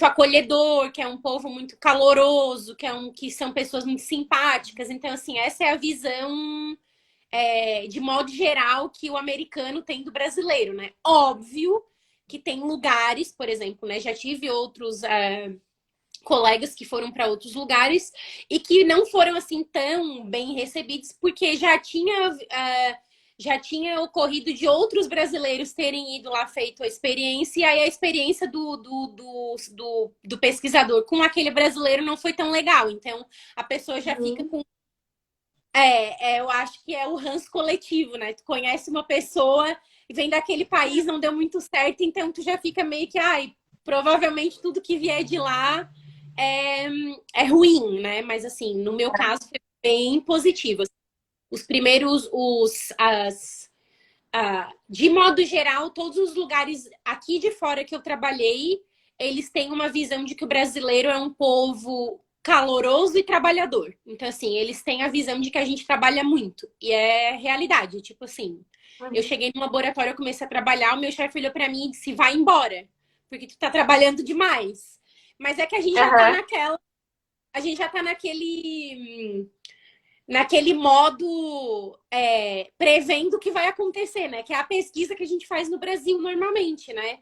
acolhedor, que é um povo muito caloroso, que são pessoas muito simpáticas. Então, assim, essa é a visão de modo geral que o americano tem do brasileiro, né? Óbvio que tem lugares, por exemplo, né? Já tive outros colegas que foram para outros lugares e que não foram assim tão bem recebidos porque já tinha ocorrido de outros brasileiros terem ido lá feito a experiência, e aí a experiência do pesquisador com aquele brasileiro não foi tão legal. Então, a pessoa já fica Uhum. com. Eu acho que é o ranço coletivo, né? Tu conhece uma pessoa e vem daquele país, não deu muito certo, então tu já fica meio que, provavelmente tudo que vier de lá é, é ruim, né? Mas assim, no meu caso foi bem positivo. Os primeiros, de modo geral, todos os lugares aqui de fora que eu trabalhei, eles têm uma visão de que o brasileiro é um povo caloroso e trabalhador. Então, assim, eles têm a visão de que a gente trabalha muito. E é realidade. Tipo assim, eu Uhum. cheguei no laboratório, eu comecei a trabalhar, o meu chefe olhou pra mim e disse, vai embora, porque tu tá trabalhando demais. Mas é que Aham. a gente já tá naquele modo prevendo o que vai acontecer, né? Que é a pesquisa que a gente faz no Brasil normalmente, né?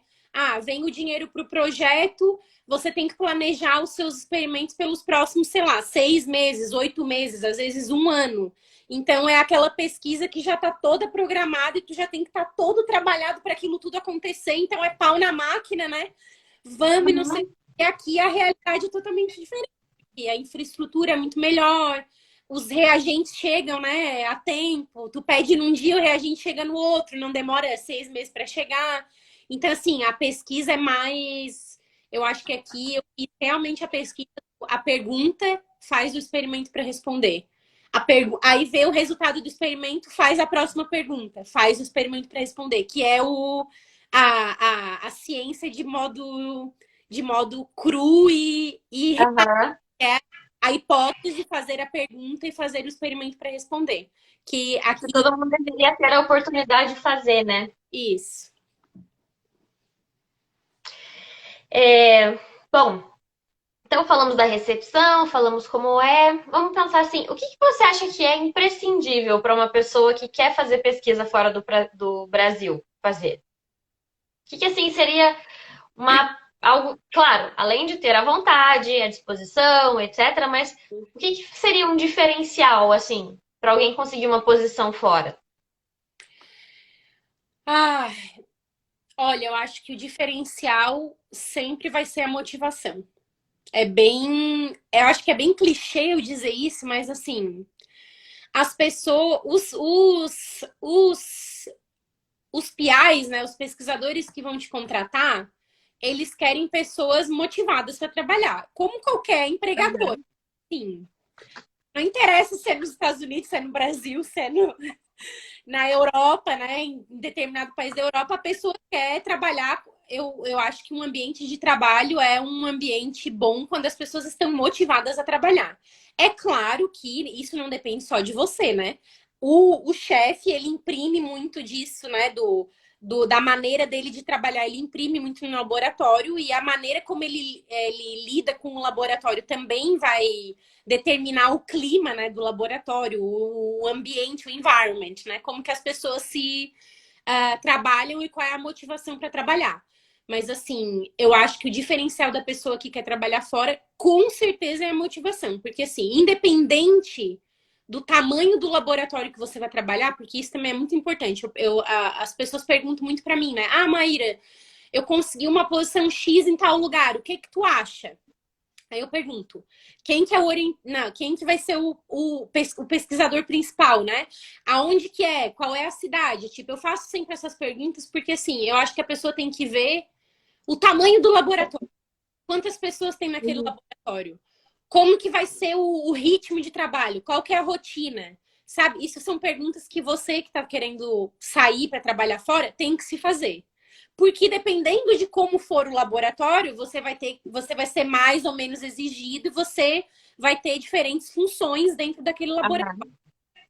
Vem o dinheiro para o projeto, você tem que planejar os seus experimentos pelos próximos, sei lá, 6 meses, 8 meses, às vezes um ano. Então é aquela pesquisa que já está toda programada e tu já tem que estar todo trabalhado para aquilo tudo acontecer. Então é pau na máquina, né? Vamos e não sei. Uhum. E aqui a realidade é totalmente diferente. E a infraestrutura é muito melhor, os reagentes chegam, né, a tempo. Tu pede num dia, o reagente chega no outro, não demora 6 meses para chegar. Então, assim, a pesquisa é mais. Eu acho que aqui realmente a pesquisa, a pergunta faz o experimento para responder. Aí vê o resultado do experimento, faz a próxima pergunta, faz o experimento para responder, que é a ciência de modo cru e Aham. é a hipótese, fazer a pergunta e fazer o experimento para responder. Que aqui... Todo mundo deveria ter a oportunidade de fazer, né? Isso. Bom, então falamos da recepção, falamos como é. Vamos pensar assim, o que você acha que é imprescindível para uma pessoa que quer fazer pesquisa fora do Brasil fazer? O que assim seria algo, claro, além de ter a vontade, a disposição, etc., mas o que seria um diferencial, assim, para alguém conseguir uma posição fora? Ah, olha, eu acho que o diferencial sempre vai ser a motivação. Eu acho que é bem clichê eu dizer isso, mas assim, as pessoas, os PIs, né, os pesquisadores que vão te contratar, eles querem pessoas motivadas para trabalhar, como qualquer empregador. Sim. Não interessa se é nos Estados Unidos, se é no Brasil, se é na Europa, né? Em determinado país da Europa, a pessoa quer trabalhar. Eu acho que um ambiente de trabalho é um ambiente bom quando as pessoas estão motivadas a trabalhar. É claro que isso não depende só de você, né? O chefe, ele imprime muito disso, né? Da maneira dele de trabalhar, ele imprime muito no laboratório e a maneira como ele lida com o laboratório também vai determinar o clima, né, do laboratório, o ambiente, o environment, né? Como que as pessoas se trabalham e qual é a motivação para trabalhar. Mas, assim, eu acho que o diferencial da pessoa que quer trabalhar fora, com certeza, é a motivação. Porque, assim, independente do tamanho do laboratório que você vai trabalhar, porque isso também é muito importante. As pessoas perguntam muito para mim, né? Ah, Maíra, eu consegui uma posição X em tal lugar, o que que tu acha? Aí eu pergunto, quem que é Não, quem que vai ser o pesquisador principal, né? Aonde que é? Qual é a cidade? Tipo, eu faço sempre essas perguntas porque, assim, eu acho que a pessoa tem que ver o tamanho do laboratório. Quantas pessoas tem naquele laboratório? Como que vai ser o ritmo de trabalho? Qual que é a rotina? Sabe? Isso são perguntas que você que está querendo sair para trabalhar fora tem que se fazer. Porque dependendo de como for o laboratório, você vai ser mais ou menos exigido e você vai ter diferentes funções dentro daquele laboratório.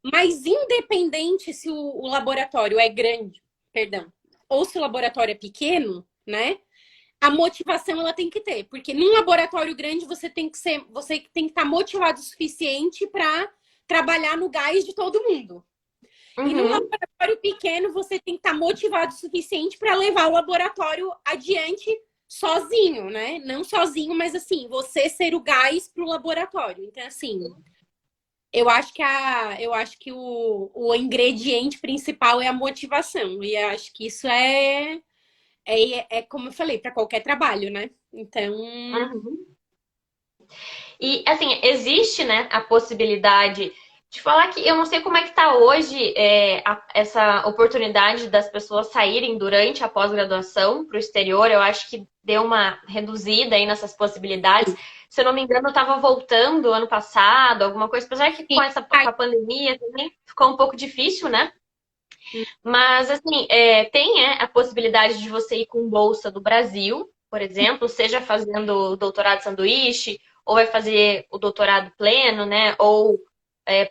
Mas independente se o laboratório é grande, perdão, ou se o laboratório é pequeno, né? A motivação ela tem que ter, porque num laboratório grande você tem que estar motivado o suficiente para trabalhar no gás de todo mundo. E num laboratório pequeno, você tem que estar motivado o suficiente para levar o laboratório adiante sozinho, né? Não sozinho, mas assim, você ser o gás para o laboratório. Então, assim, eu acho que o ingrediente principal é a motivação. E eu acho que isso é como eu falei, para qualquer trabalho, né? Então. E, assim, existe, né, a possibilidade de falar que eu não sei como é que tá hoje essa oportunidade das pessoas saírem durante a pós-graduação para o exterior. Eu acho que deu uma reduzida aí nessas possibilidades. Se eu não me engano, eu estava voltando ano passado, alguma coisa. Apesar que com a pandemia também ficou um pouco difícil, né? Mas, assim, tem a possibilidade de você ir com bolsa do Brasil, por exemplo, seja fazendo doutorado sanduíche, ou vai fazer o doutorado pleno, né? Ou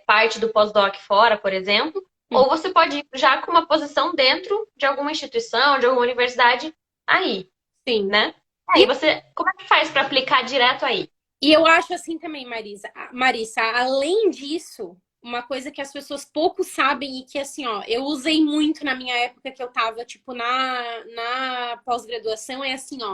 parte do pós-doc fora, por exemplo. Ou você pode ir já com uma posição dentro de alguma instituição, de alguma universidade aí, Sim. né? Aí você, como é que faz para aplicar direto aí? E eu acho assim também, Marissa, além disso, uma coisa que as pessoas pouco sabem e que, assim, ó, eu usei muito na minha época que eu tava, tipo, na pós-graduação, é assim, ó,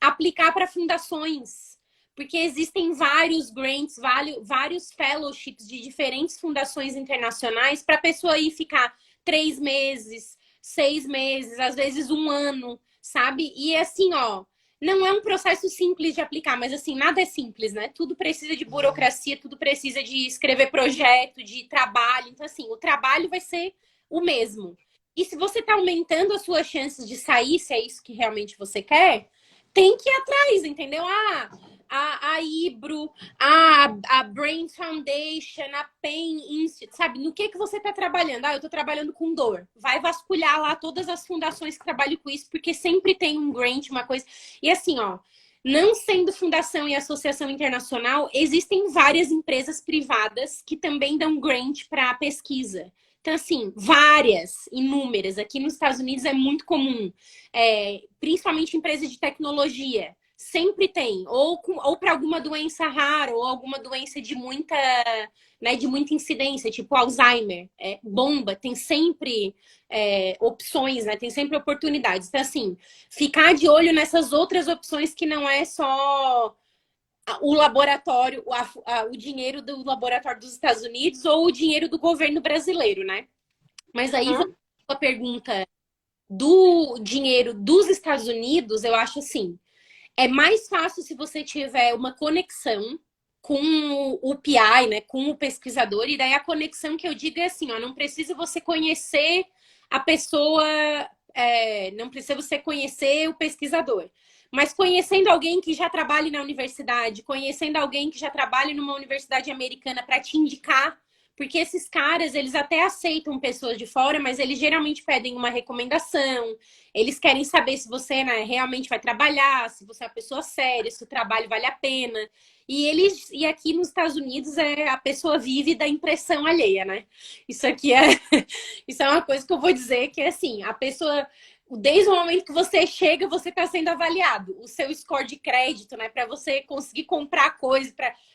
aplicar para fundações. Porque existem vários grants, vários fellowships de diferentes fundações internacionais para a pessoa ir ficar 3 meses, 6 meses, às vezes um ano, sabe? E assim, ó, não é um processo simples de aplicar, mas assim, nada é simples, né? Tudo precisa de burocracia, tudo precisa de escrever projeto, de trabalho. Então, assim, o trabalho vai ser o mesmo. E se você está aumentando as suas chances de sair, se é isso que realmente você quer, tem que ir atrás, entendeu? A IBRO, a Brain Foundation, a Pain Institute, sabe? No que você está trabalhando? Ah, eu estou trabalhando com dor. Vai vasculhar lá todas as fundações que trabalham com isso, porque sempre tem um grant, uma coisa. E assim, ó, Não sendo fundação e associação internacional, existem várias empresas privadas que também dão grant para pesquisa. Então, assim, várias, inúmeras. Aqui nos Estados Unidos é muito comum, principalmente empresas de tecnologia. Sempre tem, ou para alguma doença rara, ou alguma doença de muita incidência, tipo Alzheimer, bomba, tem sempre opções, né? Tem sempre oportunidades. Então, assim, ficar de olho nessas outras opções que não é só o laboratório, o dinheiro do laboratório dos Estados Unidos ou o dinheiro do governo brasileiro, né? Mas aí, Uhum. a pergunta do dinheiro dos Estados Unidos, eu acho assim, é mais fácil se você tiver uma conexão com o PI, né, com o pesquisador, e daí a conexão que eu digo é assim, ó, não precisa você conhecer a pessoa, não precisa você conhecer o pesquisador, mas conhecendo alguém que já trabalha na universidade, conhecendo alguém que já trabalha numa universidade americana para te indicar, porque esses caras, eles até aceitam pessoas de fora, mas eles geralmente pedem uma recomendação, eles querem saber se você, né, realmente vai trabalhar, se você é uma pessoa séria, se o trabalho vale a pena. E aqui nos Estados Unidos a pessoa vive da impressão alheia, né? Isso aqui é isso é uma coisa que eu vou dizer que é assim, a pessoa desde o momento que você chega, você está sendo avaliado. O seu score de crédito, né, para você conseguir comprar coisa,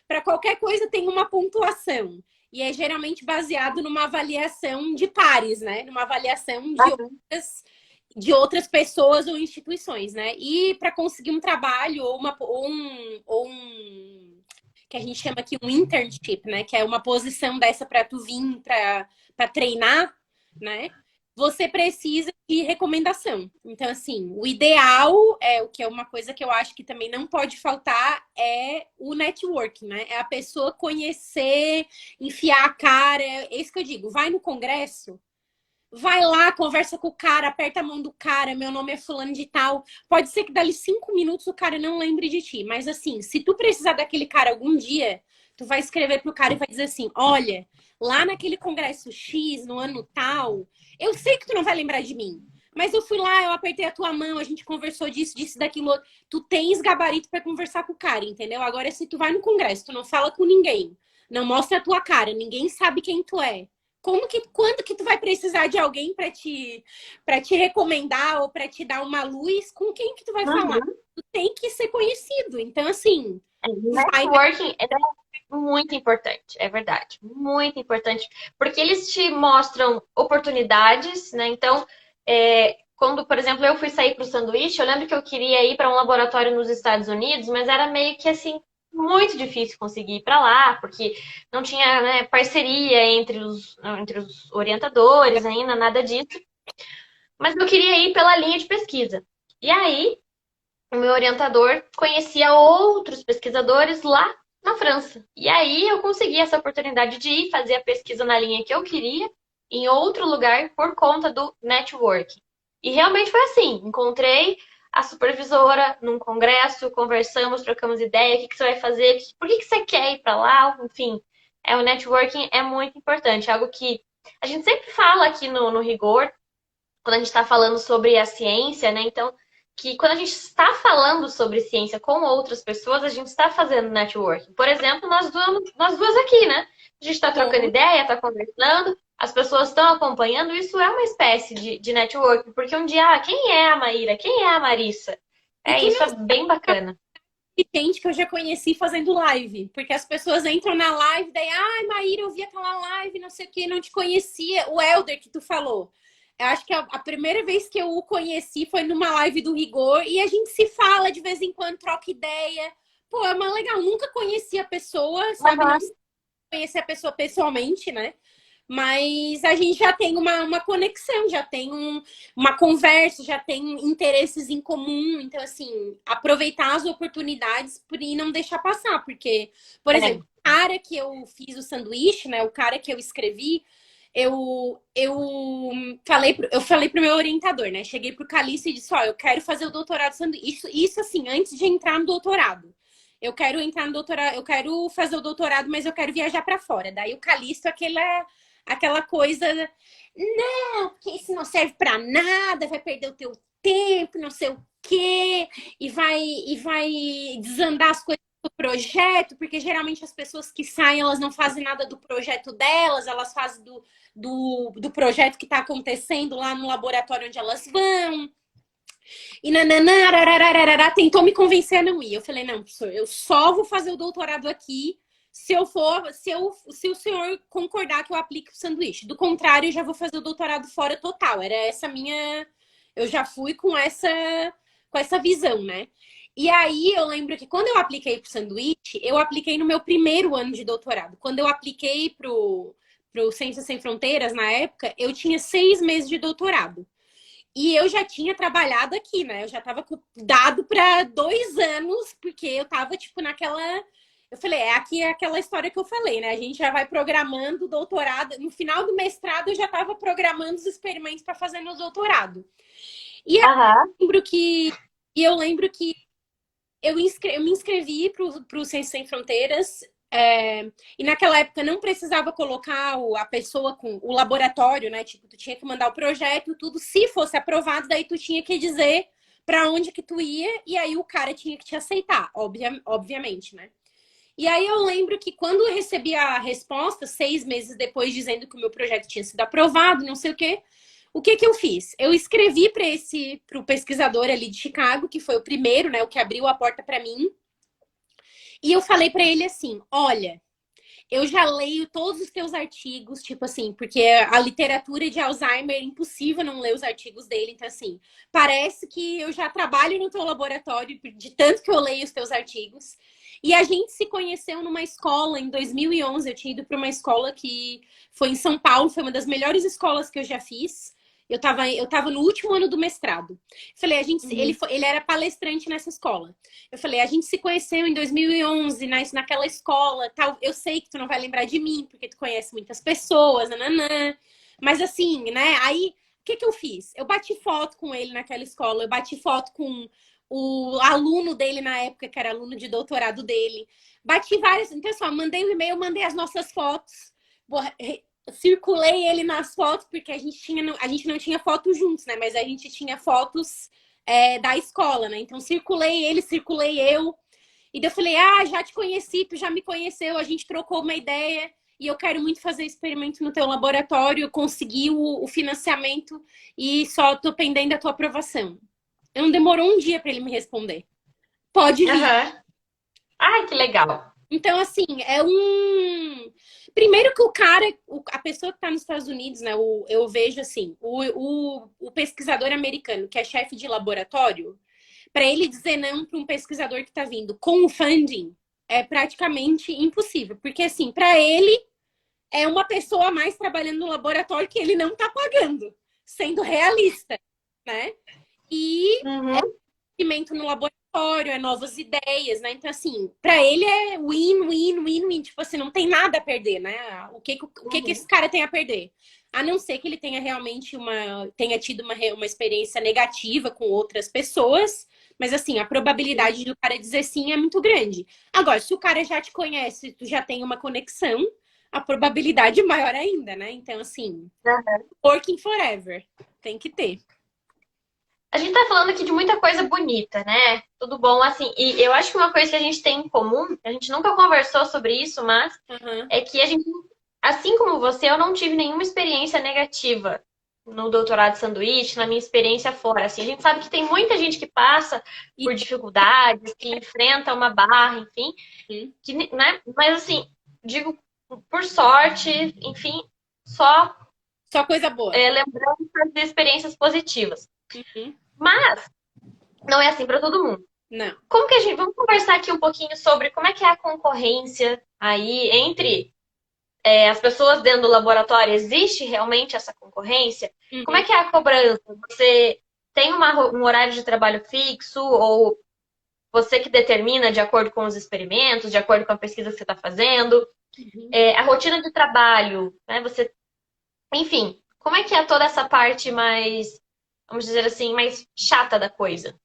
para qualquer coisa tem uma pontuação. E é geralmente baseado numa avaliação de pares, né? Numa avaliação de outras pessoas ou instituições, né? E para conseguir um trabalho ou um que a gente chama aqui um internship, né? Que é uma posição dessa para tu vir para treinar, né? Você precisa de recomendação. Então, assim, o ideal o que é uma coisa que eu acho que também não pode faltar é o networking, né? É a pessoa conhecer, enfiar a cara. É isso que eu digo. Vai no congresso, vai lá, conversa com o cara, aperta a mão do cara, meu nome é fulano de tal. Pode ser que dali 5 minutos o cara não lembre de ti, mas assim, se tu precisar daquele cara algum dia, tu vai escrever pro cara e vai dizer assim, olha, lá naquele congresso X, no ano tal, eu sei que tu não vai lembrar de mim, mas eu fui lá, eu apertei a tua mão, a gente conversou disso, daquilo outro. Tu tens gabarito para conversar com o cara, entendeu? Agora, se tu vai no congresso, tu não fala com ninguém, não mostra a tua cara, ninguém sabe quem tu é. Quando que tu vai precisar de alguém para te recomendar ou para te dar uma luz? Com quem que tu vai falar? Uhum. Tu tem que ser conhecido. Então, assim, vai. Networking é muito importante, é verdade. Muito importante. Porque eles te mostram oportunidades, né? Então, quando, por exemplo, eu fui sair para o sanduíche, eu lembro que eu queria ir para um laboratório nos Estados Unidos, mas era meio que assim, muito difícil conseguir ir para lá, porque não tinha, né, parceria entre os orientadores ainda, nada disso. Mas eu queria ir pela linha de pesquisa. E aí, o meu orientador conhecia outros pesquisadores lá na França. E aí eu consegui essa oportunidade de ir fazer a pesquisa na linha que eu queria, em outro lugar, por conta do networking. E realmente foi assim. Encontrei a supervisora num congresso, conversamos, trocamos ideia, o que você vai fazer, por que você quer ir para lá, enfim. O networking é muito importante, algo que a gente sempre fala aqui no Rigor, quando a gente está falando sobre a ciência, né? Então, que quando a gente está falando sobre ciência com outras pessoas, a gente está fazendo networking. Por exemplo, nós duas aqui, né? A gente está trocando ideia, está conversando, as pessoas estão acompanhando, isso é uma espécie de networking, porque um dia, quem é a Maíra? Quem é a Marissa? E tu Isso não é bem bacana. sabe gente que eu já conheci fazendo live. Porque as pessoas entram na live, daí, ai, Maíra, eu vi aquela live, não sei o que, não te conhecia. O Elder que tu falou. Eu acho que a primeira vez que eu o conheci foi numa live do Rigor e a gente se fala de vez em quando, troca ideia. Pô, é uma legal. Nunca conheci a pessoa, sabe? Não Uhum. conheci a pessoa pessoalmente, né? Mas a gente já tem uma conexão, já tem uma conversa, já tem interesses em comum. Então, assim, aproveitar as oportunidades e não deixar passar. Porque, por É. exemplo, o cara que eu fiz o sanduíche, né? O cara que eu escrevi, eu falei pro meu orientador, né? Cheguei pro Calixto e disse, ó, eu quero fazer o doutorado sanduíche. Isso assim, antes de entrar no doutorado. Eu quero entrar no doutorado, eu quero fazer o doutorado, mas eu quero viajar para fora. Daí o Calixto, aquela coisa, não, porque isso não serve para nada, vai perder o teu tempo, não sei o quê, e vai desandar as coisas do projeto, porque geralmente as pessoas que saem, elas não fazem nada do projeto delas, elas fazem do projeto que está acontecendo lá no laboratório onde elas vão. E nananã, ararararará, tentou me convencer a não ir. Eu falei, não, professor, eu só vou fazer o doutorado aqui se o senhor concordar que eu aplique o sanduíche. Do contrário, eu já vou fazer o doutorado fora total. Era essa minha. Eu já fui com essa visão, né? E aí eu lembro que quando eu apliquei pro sanduíche, eu apliquei no meu primeiro ano de doutorado. Quando eu apliquei pro Ciências Sem Fronteiras, na época, eu tinha 6 meses de doutorado. E eu já tinha trabalhado aqui, né? Eu já estava dado para 2 anos, porque eu estava, tipo, naquela. Eu falei, aqui é aquela história que eu falei, né? A gente já vai programando o doutorado. No final do mestrado, eu já estava programando os experimentos para fazer meu doutorado. E Aham. eu lembro que eu me inscrevi para o Ciências Sem Fronteiras. E naquela época não precisava colocar a pessoa com o laboratório, né? Tipo, tu tinha que mandar o projeto, tudo. Se fosse aprovado, daí tu tinha que dizer para onde que tu ia e aí o cara tinha que te aceitar, obviamente, né? E aí eu lembro que quando eu recebi a resposta, 6 meses depois, dizendo que o meu projeto tinha sido aprovado, não sei o que que eu fiz? Eu escrevi para o pesquisador ali de Chicago, que foi o primeiro, né? O que abriu a porta para mim. E eu falei para ele assim: olha, eu já leio todos os teus artigos, tipo assim, porque a literatura de Alzheimer é impossível não ler os artigos dele. Então, assim, parece que eu já trabalho no teu laboratório, de tanto que eu leio os teus artigos. E a gente se conheceu numa escola em 2011. Eu tinha ido para uma escola que foi em São Paulo, foi uma das melhores escolas que eu já fiz. Eu tava no último ano do mestrado. Falei, ele era palestrante nessa escola. Eu falei, a gente se conheceu em 2011, naquela escola, tal. Eu sei que tu não vai lembrar de mim, porque tu conhece muitas pessoas, nananã. Mas assim, né? Aí, o que que eu fiz? Eu bati foto com ele naquela escola, eu bati foto com o aluno dele na época, que era aluno de doutorado dele. Bati várias. Então, só, mandei um e-mail, mandei as nossas fotos. Circulei ele nas fotos, porque a gente não tinha fotos juntos, né? Mas a gente tinha fotos da escola, né? Então circulei ele, circulei eu. E daí eu falei, já te conheci, tu já me conheceu, a gente trocou uma ideia e eu quero muito fazer experimento no teu laboratório, eu consegui o financiamento e só tô pendendo da tua aprovação. Não demorou um dia para ele me responder. Pode vir. Aham. Ai, que legal. Então, assim, é um. Primeiro que o cara, a pessoa que está nos Estados Unidos, né? Eu vejo assim, o pesquisador americano, que é chefe de laboratório, para ele dizer não para um pesquisador que está vindo com o funding, é praticamente impossível. Porque, assim, para ele, é uma pessoa a mais trabalhando no laboratório que ele não está pagando, sendo realista, né? E Uhum. conhecimento no laboratório, novas ideias, né? Então, assim, para ele é win, win, win, win. Tipo assim, não tem nada a perder, né? O que esse Uhum. cara tem a perder? A não ser que ele tenha realmente tenha tido uma experiência negativa com outras pessoas. Mas, assim, a probabilidade do cara dizer sim é muito grande. Agora, se o cara já te conhece, tu já tem uma conexão, a probabilidade é maior ainda, né? Então, assim, working forever. Tem que ter. A gente tá falando aqui de muita coisa bonita, né? Tudo bom, assim. E eu acho que uma coisa que a gente tem em comum, a gente nunca conversou sobre isso, mas Uhum. é que a gente, assim como você, eu não tive nenhuma experiência negativa no doutorado de sanduíche, na minha experiência fora. Assim, a gente sabe que tem muita gente que passa E por dificuldades, que enfrenta uma barra, enfim, que, né? Mas assim, digo por sorte, enfim, só só coisa boa. lembranças de experiências positivas. Uhum. Mas não é assim para todo mundo. Não. Como que a gente. Vamos conversar aqui um pouquinho sobre como é que é a concorrência aí entre as pessoas dentro do laboratório. Existe realmente essa concorrência? Como é Uhum. que é a cobrança? Você tem um horário de trabalho fixo ou você que determina de acordo com os experimentos, de acordo com a pesquisa que você está fazendo? Uhum. A rotina de trabalho, né? Você, enfim, como é que é toda essa parte mais, vamos dizer assim, mais chata da coisa?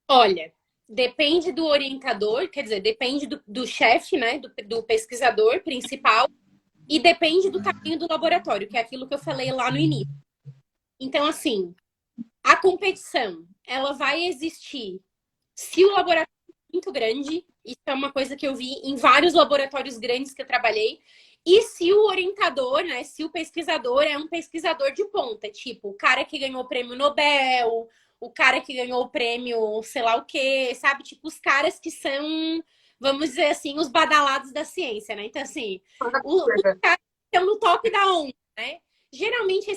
Olha, depende do orientador, quer dizer, depende do chefe, né? Do pesquisador principal, e depende do tamanho do laboratório, que é aquilo que eu falei lá no início. Então, assim, A competição, ela vai existir se o laboratório é muito grande, isso é uma coisa que eu vi em vários laboratórios grandes que eu trabalhei, e se o orientador, né, se o pesquisador é um pesquisador de ponta, tipo, o cara que ganhou o prêmio Nobel, o cara que ganhou o prêmio sei lá o quê, sabe? Tipo, os caras que são, vamos dizer assim, os badalados da ciência, né? Então, assim, os caras que estão no top da onda, né? Geralmente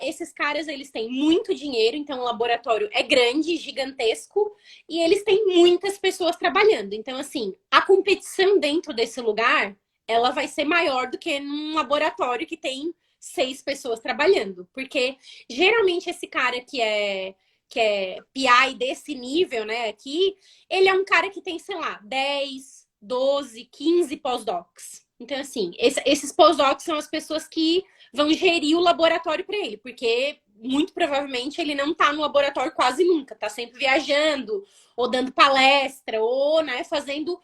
esses caras eles têm muito dinheiro, então o laboratório é grande, gigantesco, e eles têm muitas pessoas trabalhando. Então, assim, a competição dentro desse lugar, ela vai ser maior do que num laboratório que tem 6 pessoas trabalhando. Porque geralmente esse cara que é PI desse nível, né, aqui, ele é um cara que tem, sei lá, 10, 12, 15 pós-docs. Então, assim, esses pós-docs são as pessoas que vão gerir o laboratório para ele, porque muito provavelmente ele não está no laboratório quase nunca, está sempre viajando, ou dando palestra, ou, né, fazendo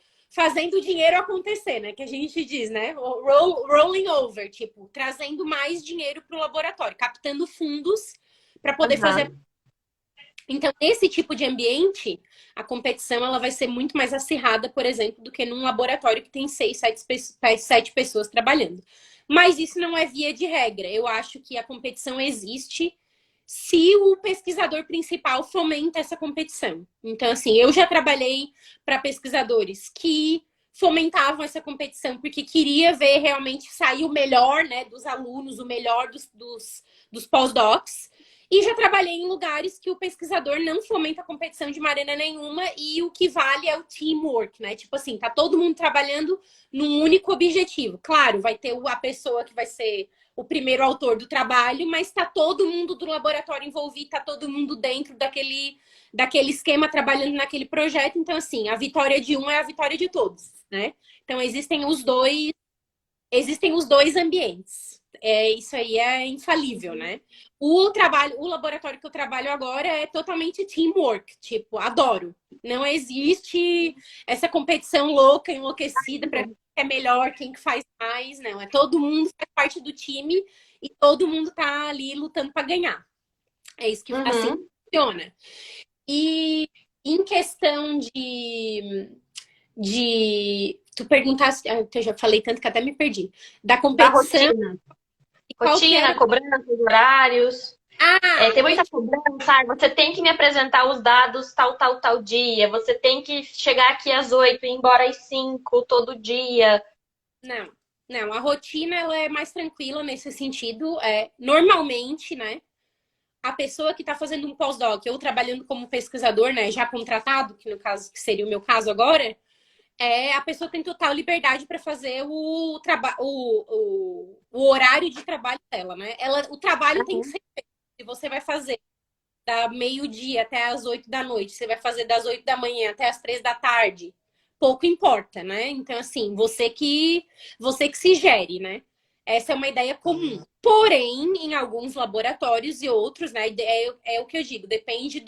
o dinheiro acontecer, né? Que a gente diz, né? Rolling over, tipo, trazendo mais dinheiro para o laboratório, captando fundos para poder fazer. Uhum. Então, nesse tipo de ambiente, a competição ela vai ser muito mais acirrada, por exemplo, do que num laboratório que tem 6, 7 pessoas trabalhando. Mas isso não é via de regra. Eu acho que a competição existe se o pesquisador principal fomenta essa competição. Então, assim, eu já trabalhei para pesquisadores que fomentavam essa competição porque queria ver realmente sair o melhor, né, dos alunos, o melhor dos pós-docs. E já trabalhei em lugares que o pesquisador não fomenta a competição de maneira nenhuma e o que vale é o teamwork, né? Tipo assim, tá todo mundo trabalhando num único objetivo. Claro, vai ter a pessoa que vai ser o primeiro autor do trabalho, mas tá todo mundo do laboratório envolvido, tá todo mundo dentro daquele esquema trabalhando naquele projeto. Então, assim, a vitória de um é a vitória de todos, né? Então, existem os dois ambientes. Isso aí é infalível, né? O laboratório que eu trabalho agora é totalmente teamwork, tipo, adoro. Não existe essa competição louca, enlouquecida para quem é melhor, quem que faz mais, não. É todo mundo faz parte do time e todo mundo tá ali lutando para ganhar. É isso que assim Uhum. funciona. E em questão de tu perguntasse, eu já falei tanto que até me perdi. Da Da competição, rotina. e qual que Rotina, era? cobrança, os horários. Ah, Tem muita cobrança. Você tem que me apresentar os dados tal, tal, tal dia. Você tem que chegar aqui às 8 e ir embora às 5 todo dia. não. Não, a rotina ela é mais tranquila nesse sentido. Normalmente, né? A pessoa que está fazendo um pós-doc ou trabalhando como pesquisador, né, já contratado, que no caso que seria o meu caso agora, a pessoa tem total liberdade para fazer o horário de trabalho dela, né? O trabalho tem que Uhum. ser feito. Se você vai fazer da meio-dia até as 8 da noite, você vai fazer das 8 da manhã até as 3 da tarde, pouco importa, né? Então, assim, você que se gere, né? Essa é uma ideia comum. Porém, em alguns laboratórios e outros, né? É o que eu digo, depende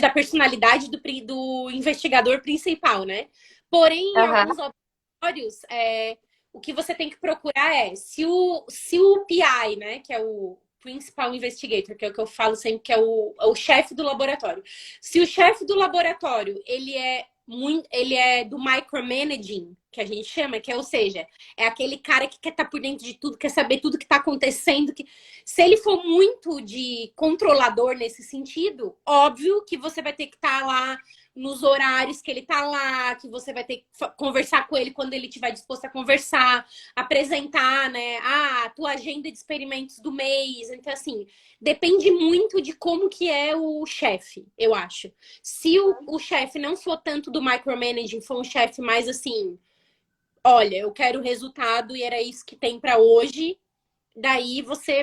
da personalidade do investigador principal, né? Porém, em Aham. alguns laboratórios, o que você tem que procurar é se o PI, né, que é o Principal Investigator, que é o que eu falo sempre, que é o chefe do laboratório. Se o chefe do laboratório, ele é do micromanaging, que a gente chama, ou seja, é aquele cara que quer estar por dentro de tudo, quer saber tudo que está acontecendo. Se ele for muito de controlador nesse sentido, óbvio que você vai ter que estar lá nos horários que ele tá lá, que você vai ter que conversar com ele quando ele estiver disposto a conversar, apresentar, né, a tua agenda de experimentos do mês. Então, assim, depende muito de como que é o chefe, eu acho. Se o chefe não for tanto do micromanaging, for um chefe mais assim, olha, eu quero o resultado e era isso que tem para hoje, daí você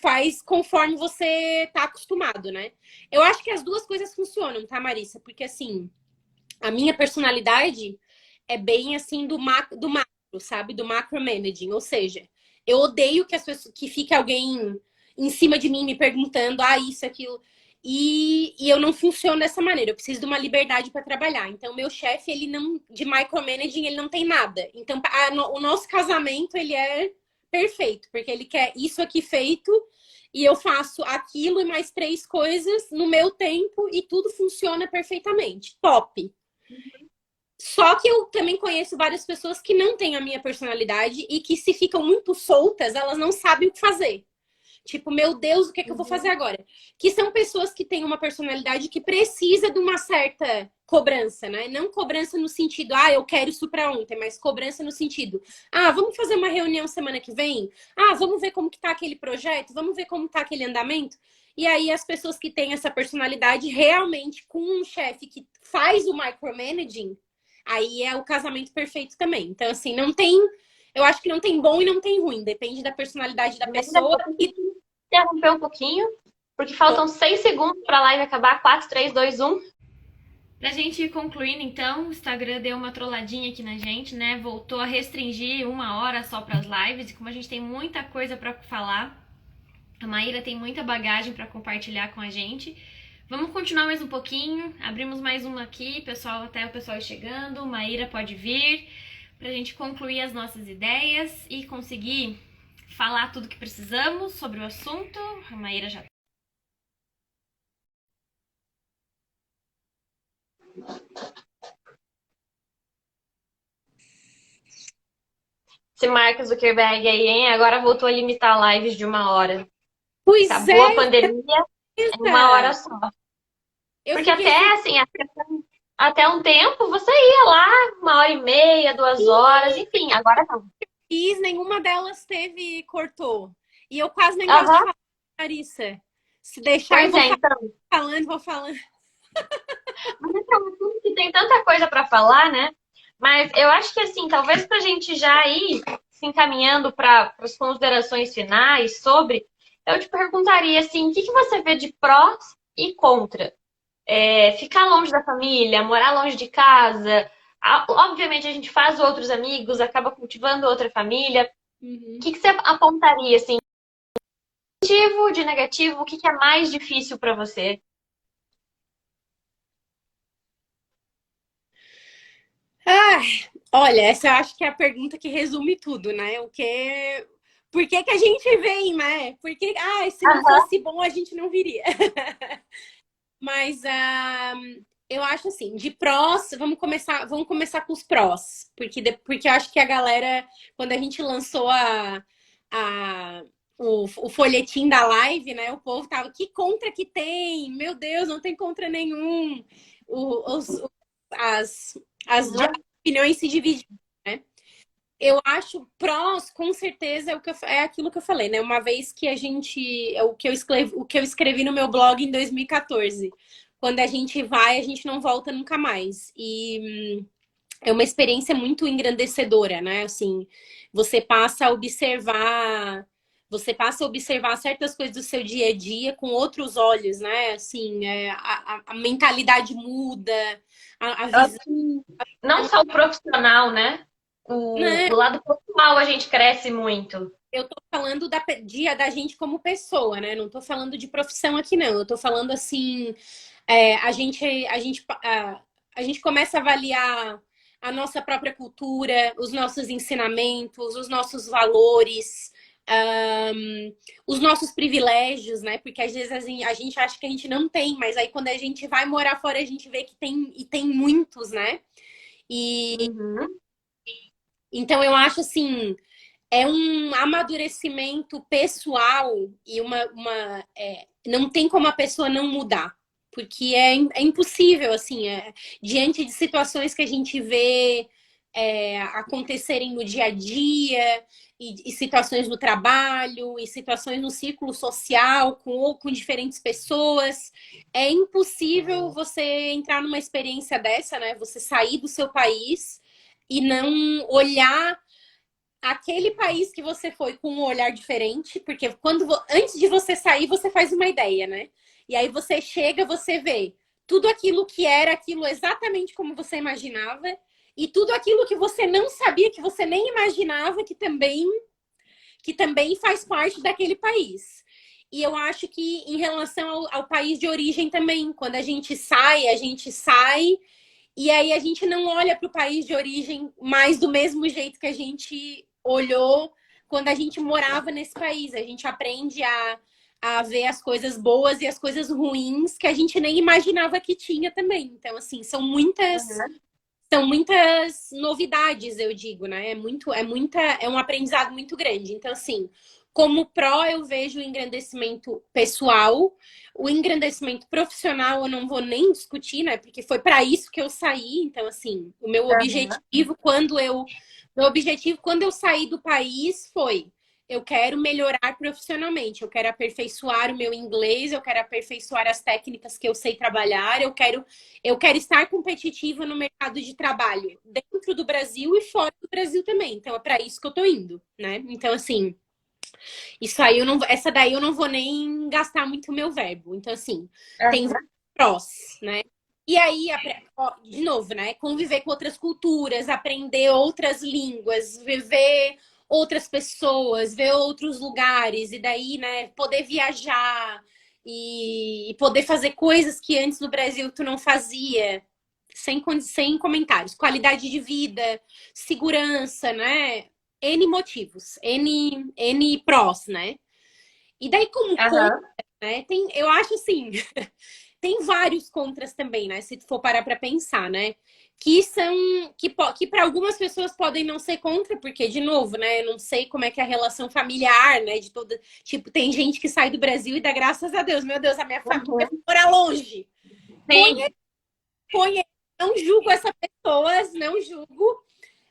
faz conforme você tá acostumado, né? Eu acho que as duas coisas funcionam, tá, Marissa? Porque assim, a minha personalidade é bem assim do macro, sabe? Do macromanaging, ou seja, eu odeio que fique alguém em cima de mim me perguntando, isso, aquilo. E eu não funciono dessa maneira. Eu preciso de uma liberdade para trabalhar. Então, meu chefe, ele não, de micromanaging, ele não tem nada. Então, o nosso casamento, ele é perfeito, porque ele quer isso aqui feito e eu faço aquilo e mais 3 coisas no meu tempo e tudo funciona perfeitamente. Top. Só que eu também conheço várias pessoas que não têm a minha personalidade e que se ficam muito soltas, elas não sabem o que fazer. Tipo, meu Deus, o que é que eu vou fazer Uhum. agora? Que são pessoas que têm uma personalidade que precisa de uma certa cobrança, né? Não cobrança no sentido, eu quero isso pra ontem, mas cobrança no sentido, vamos fazer uma reunião semana que vem? Vamos ver como que tá aquele projeto? Vamos ver como tá aquele andamento? E aí as pessoas que têm essa personalidade realmente com um chefe que faz o micromanaging, aí é o casamento perfeito também. Então, assim, não tem. Eu acho que não tem bom e não tem ruim, depende da personalidade da Ainda pessoa vou ter e que interromper um pouquinho, porque faltam 6 segundos para a live acabar. 4, 3, 2, 1. Pra gente ir concluindo, então, o Instagram deu uma trolladinha aqui na gente, né? Voltou a restringir 1 hora só para as lives. E como a gente tem muita coisa para falar, a Maíra tem muita bagagem para compartilhar com a gente. Vamos continuar mais um pouquinho. Abrimos mais uma aqui, pessoal, até o pessoal ir chegando. Maíra pode vir pra gente concluir as nossas ideias e conseguir falar tudo que precisamos sobre o assunto. A Maíra já. Esse Mark Zuckerberg aí, hein? Agora voltou a limitar lives de 1 hora. pois Acabou a é, pandemia em 1 hora Isa. só. Eu Porque fiquei até, assim, até um tempo você ia lá 1 hora e meia, 2 horas, enfim, agora não. feliz, nenhuma delas teve, cortou. E eu quase nem gosto de Aham. falar, Larissa. Se deixar, eu Pois vou é, então. falando, vou falando. Mas esse é um assunto que tem tanta coisa para falar, né? Mas eu acho que, assim, talvez para a gente já ir se encaminhando para as considerações finais sobre, eu te perguntaria, assim, o que que você vê de prós e contra? Ficar longe da família, morar longe de casa. Obviamente, a gente faz outros amigos, acaba cultivando outra família. O Uhum. que que você apontaria, assim, de positivo, de negativo? O que que é mais difícil para você? Ah, olha, essa eu acho que é a pergunta que resume tudo, né? Por que que a gente vem, né? Porque, se não Aham. fosse bom, a gente não viria. Mas eu acho assim, de prós, vamos começar com os prós. Porque eu acho que a galera, quando a gente lançou a, o folhetim da live, né? O povo tava, que contra que tem? Meu Deus, não tem contra nenhum. O- os, as, as Uhum. opiniões se dividiram, né? Eu acho prós, com certeza, é aquilo que eu falei, né? Uma vez que a gente. O que eu escrevi no meu blog em 2014. Quando a gente vai, a gente não volta nunca mais. E é uma experiência muito engrandecedora, né? Assim, você passa a observar. Você passa a observar certas coisas do seu dia a dia com outros olhos, né? Assim, a mentalidade muda, a Eu acho visão. que não só o profissional, né? Né? O lado pessoal a gente cresce muito. Eu tô falando da gente como pessoa, né? Não tô falando de profissão aqui, não. Eu tô falando assim, a gente começa a avaliar a nossa própria cultura, os nossos ensinamentos, os nossos valores, os nossos privilégios, né? Porque às vezes a gente acha que a gente não tem, mas aí quando a gente vai morar fora, a gente vê que tem, e tem muitos, né? E Uhum. então eu acho assim, é um amadurecimento pessoal e não tem como a pessoa não mudar, porque é impossível, assim, diante de situações que a gente vê acontecerem no dia a dia, e situações no trabalho, e situações no círculo social, com diferentes pessoas, é impossível você entrar numa experiência dessa, né? Você sair do seu país e não olhar aquele país que você foi com um olhar diferente, porque antes de você sair, você faz uma ideia, né? E aí você chega, você vê tudo aquilo que era aquilo exatamente como você imaginava e tudo aquilo que você não sabia, que você nem imaginava que também faz parte daquele país. E eu acho que em relação ao país de origem também, quando a gente sai e aí a gente não olha para o país de origem mais do mesmo jeito que a gente olhou quando a gente morava nesse país. A gente aprende a ver as coisas boas e as coisas ruins que a gente nem imaginava que tinha também. Então, assim, Uhum. são muitas novidades, eu digo, né? É um aprendizado muito grande. Então, assim, como pró, eu vejo o engrandecimento pessoal, o engrandecimento profissional, eu não vou nem discutir, né? Porque foi para isso que eu saí. Então, assim, Uhum. meu objetivo quando eu saí do país foi eu quero melhorar profissionalmente, eu quero aperfeiçoar o meu inglês, eu quero aperfeiçoar as técnicas que eu sei trabalhar, eu quero estar competitiva no mercado de trabalho, dentro do Brasil e fora do Brasil também. Então é para isso que eu tô indo, né? Então, assim, isso aí essa daí eu não vou nem gastar muito o meu verbo. Então, assim, tem vários Uhum. prós, né? E aí, ó, de novo, né? Conviver com outras culturas, aprender outras línguas, viver outras pessoas, ver outros lugares, e daí, né, poder viajar e poder fazer coisas que antes no Brasil tu não fazia, sem comentários. Qualidade de vida, segurança, né? N motivos, N prós, né? E daí, como contra, Aham. né? Eu acho assim, tem vários contras também, né? Se tu for parar pra pensar, né? Que são, que para algumas pessoas podem não ser contra, porque, de novo, né? Eu não sei como é que é a relação familiar, né? De toda. Tipo, tem gente que sai do Brasil e dá graças a Deus, meu Deus, a minha família Uhum. mora longe. Sim. Conheço, não julgo essas pessoas, não julgo.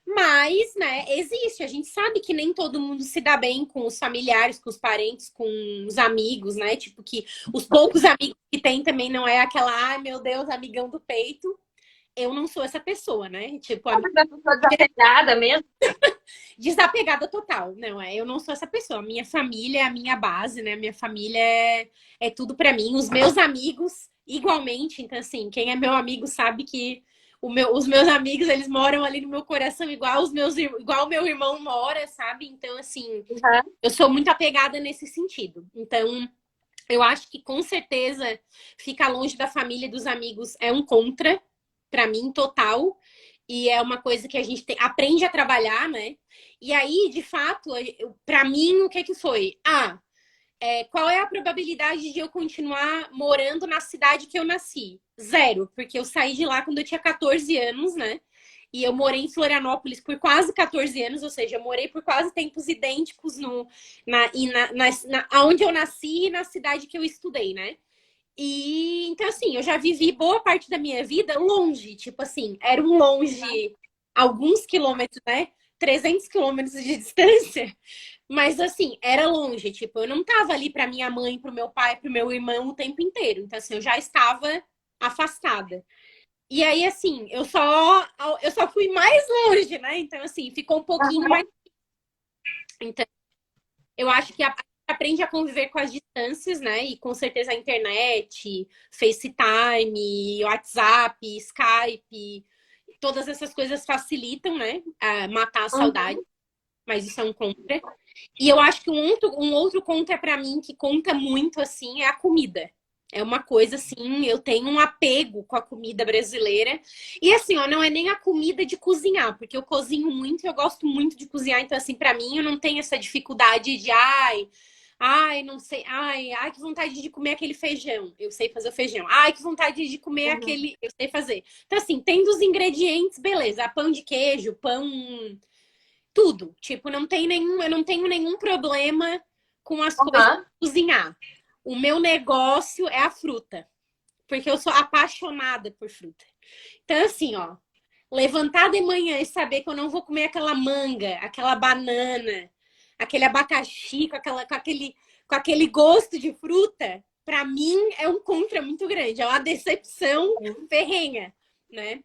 Mas, né, existe. A gente sabe que nem todo mundo se dá bem com os familiares, com os parentes, com os amigos, né? Tipo, que os poucos amigos que tem também não é aquela, ai meu Deus, amigão do peito. Eu não sou essa pessoa, né? Tipo, a Da pessoa desapegada mesmo. desapegada total. Não, eu não sou essa pessoa. A minha família é a minha base, né? Minha família é tudo pra mim. Os meus amigos, igualmente. Então, assim, quem é meu amigo sabe que os meus amigos, eles moram ali no meu coração, igual o meu irmão mora, sabe? Então, assim, Uhum. eu sou muito apegada nesse sentido. Então, eu acho que com certeza ficar longe da família e dos amigos é um contra, pra mim, total. E é uma coisa que a gente aprende a trabalhar, né? E aí, de fato, pra mim, o que que foi? Qual é a probabilidade de eu continuar morando na cidade que eu nasci? Zero, porque eu saí de lá quando eu tinha 14 anos, né? E eu morei em Florianópolis por quase 14 anos, ou seja, eu morei por quase tempos idênticos onde eu nasci e na cidade que eu estudei, né? E então, assim, eu já vivi boa parte da minha vida longe, tipo assim, era um longe alguns quilômetros, né? 300 quilômetros de distância, mas assim, era longe, tipo, eu não tava ali para minha mãe, pro meu pai, pro meu irmão o tempo inteiro. Então, assim, eu já estava afastada. E aí, assim, eu só fui mais longe, né? Então, assim, ficou um pouquinho mais. Então, eu acho que aprende a conviver com as distâncias, né? E com certeza a internet, FaceTime, WhatsApp, Skype, todas essas coisas facilitam, né? A matar a saudade, Uhum. mas isso é um contra. E eu acho que um outro contra para mim que conta muito assim é a comida. É uma coisa assim, eu tenho um apego com a comida brasileira. E assim, ó, não é nem a comida de cozinhar, porque eu cozinho muito, eu gosto muito de cozinhar, então assim, para mim eu não tenho essa dificuldade de ai, não sei, ai, que vontade de comer aquele feijão. Eu sei fazer o feijão. Ai, que vontade de comer Uhum. aquele, eu sei fazer. Então assim, tendo os ingredientes, beleza, pão de queijo, pão tudo. Tipo, eu não tenho nenhum problema com as coisas de Uhum. cozinhar. O meu negócio é a fruta, porque eu sou apaixonada por fruta. Então, assim, ó, levantar de manhã e saber que eu não vou comer aquela manga, aquela banana, aquele abacaxi com aquele gosto de fruta, para mim é um contra muito grande, é uma decepção ferrenha, né?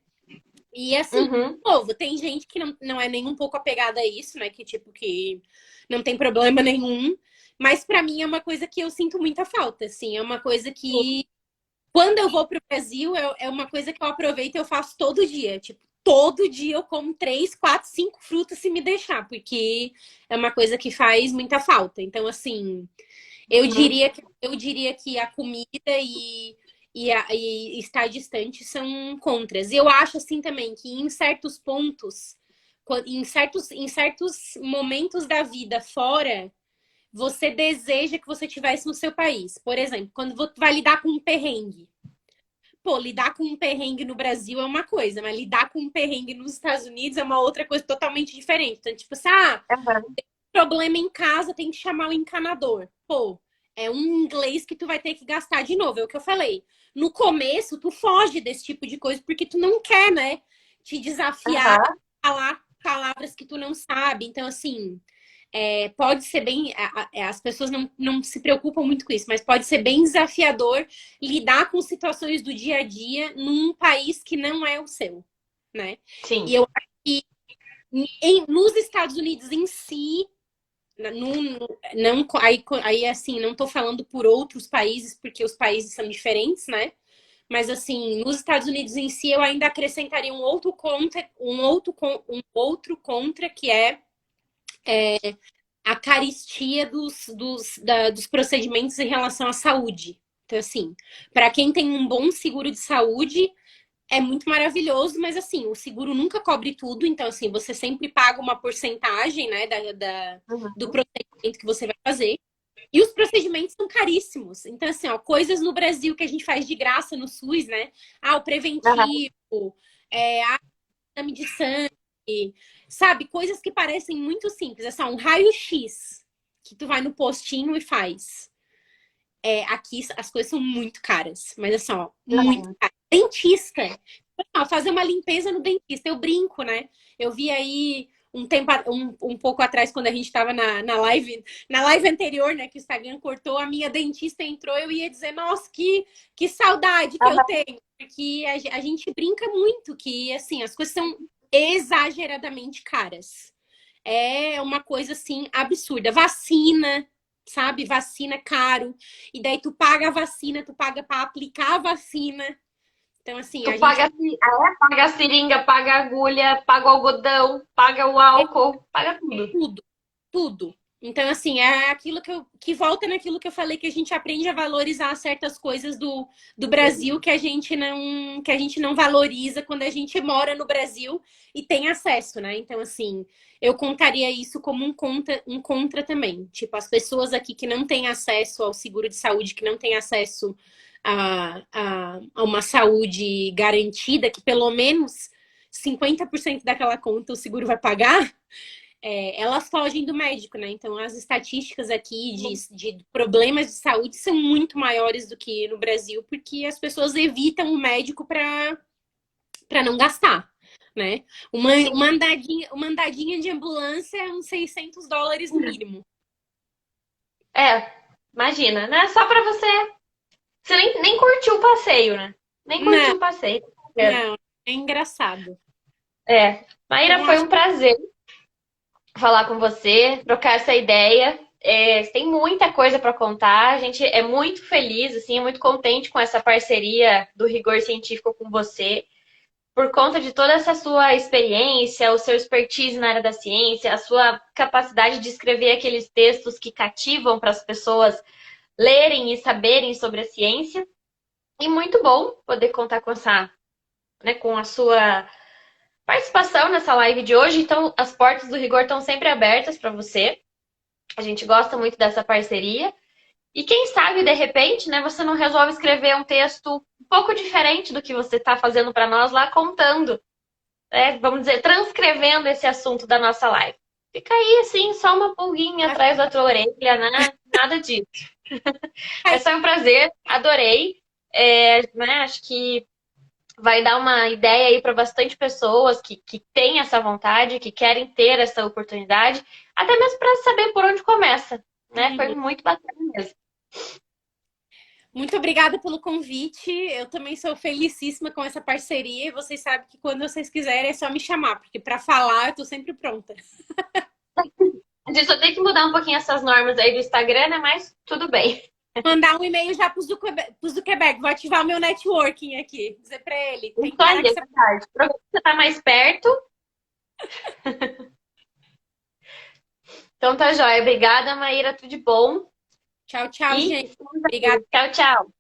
E assim, de Uhum. novo, tem gente que não é nem um pouco apegada a isso, né? Que tipo, que não tem problema nenhum. Mas pra mim é uma coisa que eu sinto muita falta, assim. É uma coisa que, quando eu vou pro Brasil, é uma coisa que eu aproveito e eu faço todo dia. Tipo, todo dia eu como 3, 4, 5 frutas se me deixar, porque é uma coisa que faz muita falta. Então, assim, Uhum. eu diria que a comida e estar distante são contras. E eu acho assim também que em certos pontos, em certos momentos da vida fora, você deseja que você tivesse no seu país. Por exemplo, quando você vai lidar com um perrengue. Pô, lidar com um perrengue no Brasil é uma coisa, mas lidar com um perrengue nos Estados Unidos é uma outra coisa totalmente diferente. Então, tipo assim, Aham. problema em casa, tem que chamar o encanador. Pô, é um inglês que tu vai ter que gastar de novo, é o que eu falei. No começo, tu foge desse tipo de coisa porque tu não quer, né? Te desafiar Aham. a falar palavras que tu não sabe. Então, assim, pode ser bem. As pessoas não se preocupam muito com isso, mas pode ser bem desafiador lidar com situações do dia a dia num país que não é o seu, né? E Sim. eu acho que nos Estados Unidos em si, não, aí, assim, não tô falando por outros países, porque os países são diferentes, né? Mas, assim, nos Estados Unidos em si, eu ainda acrescentaria um outro contra, que é a caristia dos procedimentos em relação à saúde. Então, assim, para quem tem um bom seguro de saúde, é muito maravilhoso, mas assim, o seguro nunca cobre tudo, então assim, você sempre paga uma porcentagem, né, do Uhum. procedimento que você vai fazer. E os procedimentos são caríssimos. Então, assim, ó, coisas no Brasil que a gente faz de graça no SUS, né? O Aham. preventivo, a exame de sangue, sabe? Coisas que parecem muito simples. Assim, um raio-x que tu vai no postinho e faz. Aqui as coisas são muito caras, mas assim, ó, muito Uhum. caras. Dentista. Fazer uma limpeza no dentista. Eu brinco, né? Eu vi aí um pouco atrás, quando a gente estava na live anterior, né? Que o Instagram cortou, a minha dentista entrou, eu ia dizer, nossa, que saudade que eu Aham. tenho. Porque a gente brinca muito que, assim, as coisas são exageradamente caras. É uma coisa, assim, absurda. Vacina, sabe? Vacina é caro. E daí tu paga a vacina, tu paga para aplicar a vacina. Então, assim, Tu a gente paga a seringa, paga a agulha, paga o algodão, paga o álcool, paga tudo. tudo, tudo. Então, assim, é aquilo que volta naquilo que eu falei, que a gente aprende a valorizar certas coisas do Brasil que a gente não valoriza quando a gente mora no Brasil e tem acesso, né? Então, assim, eu contaria isso como um contra também. Tipo, as pessoas aqui que não têm acesso ao seguro de saúde, que não têm acesso a uma saúde garantida, que pelo menos 50% daquela conta o seguro vai pagar, elas fogem do médico, né? Então, as estatísticas aqui de problemas de saúde são muito maiores do que no Brasil, porque as pessoas evitam o médico para não gastar, né? Uma, Sim. uma andadinha de ambulância é uns US$ 600 no mínimo. É, imagina, né? Só pra você. Você nem curtiu o passeio, né? Nem Não, curtiu o passeio. não, é engraçado. É. Maíra, Então, foi acho um prazer falar com você, trocar essa ideia. Tem muita coisa para contar. A gente é muito feliz, assim, é muito contente com essa parceria do Rigor Científico com você, por conta de toda essa sua experiência, o seu expertise na área da ciência, a sua capacidade de escrever aqueles textos que cativam para as pessoas lerem e saberem sobre a ciência. E muito bom poder contar com né, com a sua participação nessa live de hoje. Então, as portas do Rigor estão sempre abertas para você. A gente gosta muito dessa parceria. E quem sabe, de repente, né, você não resolve escrever um texto um pouco diferente do que você está fazendo para nós lá, contando, vamos dizer, transcrevendo esse assunto da nossa live. Fica aí, assim, só uma pulguinha atrás da tua orelha, né? Nada disso. É só um prazer, adorei. Né, acho que vai dar uma ideia aí para bastante pessoas que têm essa vontade, que querem ter essa oportunidade, até mesmo para saber por onde começa, né? Foi Uhum. muito bacana mesmo. Muito obrigada pelo convite. Eu também sou felicíssima com essa parceria. E vocês sabem que quando vocês quiserem é só me chamar, porque para falar eu tô sempre pronta. A gente só tem que mudar um pouquinho essas normas aí do Instagram, né? Mas tudo bem. Mandar um e-mail já pro Zuckerberg. Vou ativar o meu networking aqui. Dizer para ele, tem Isso cara aí, que é verdade. Pra você tá mais perto. Então tá jóia. Obrigada, Maíra. Tudo de bom. Tchau, tchau, E gente. estamos Obrigada. aí. Tchau, tchau.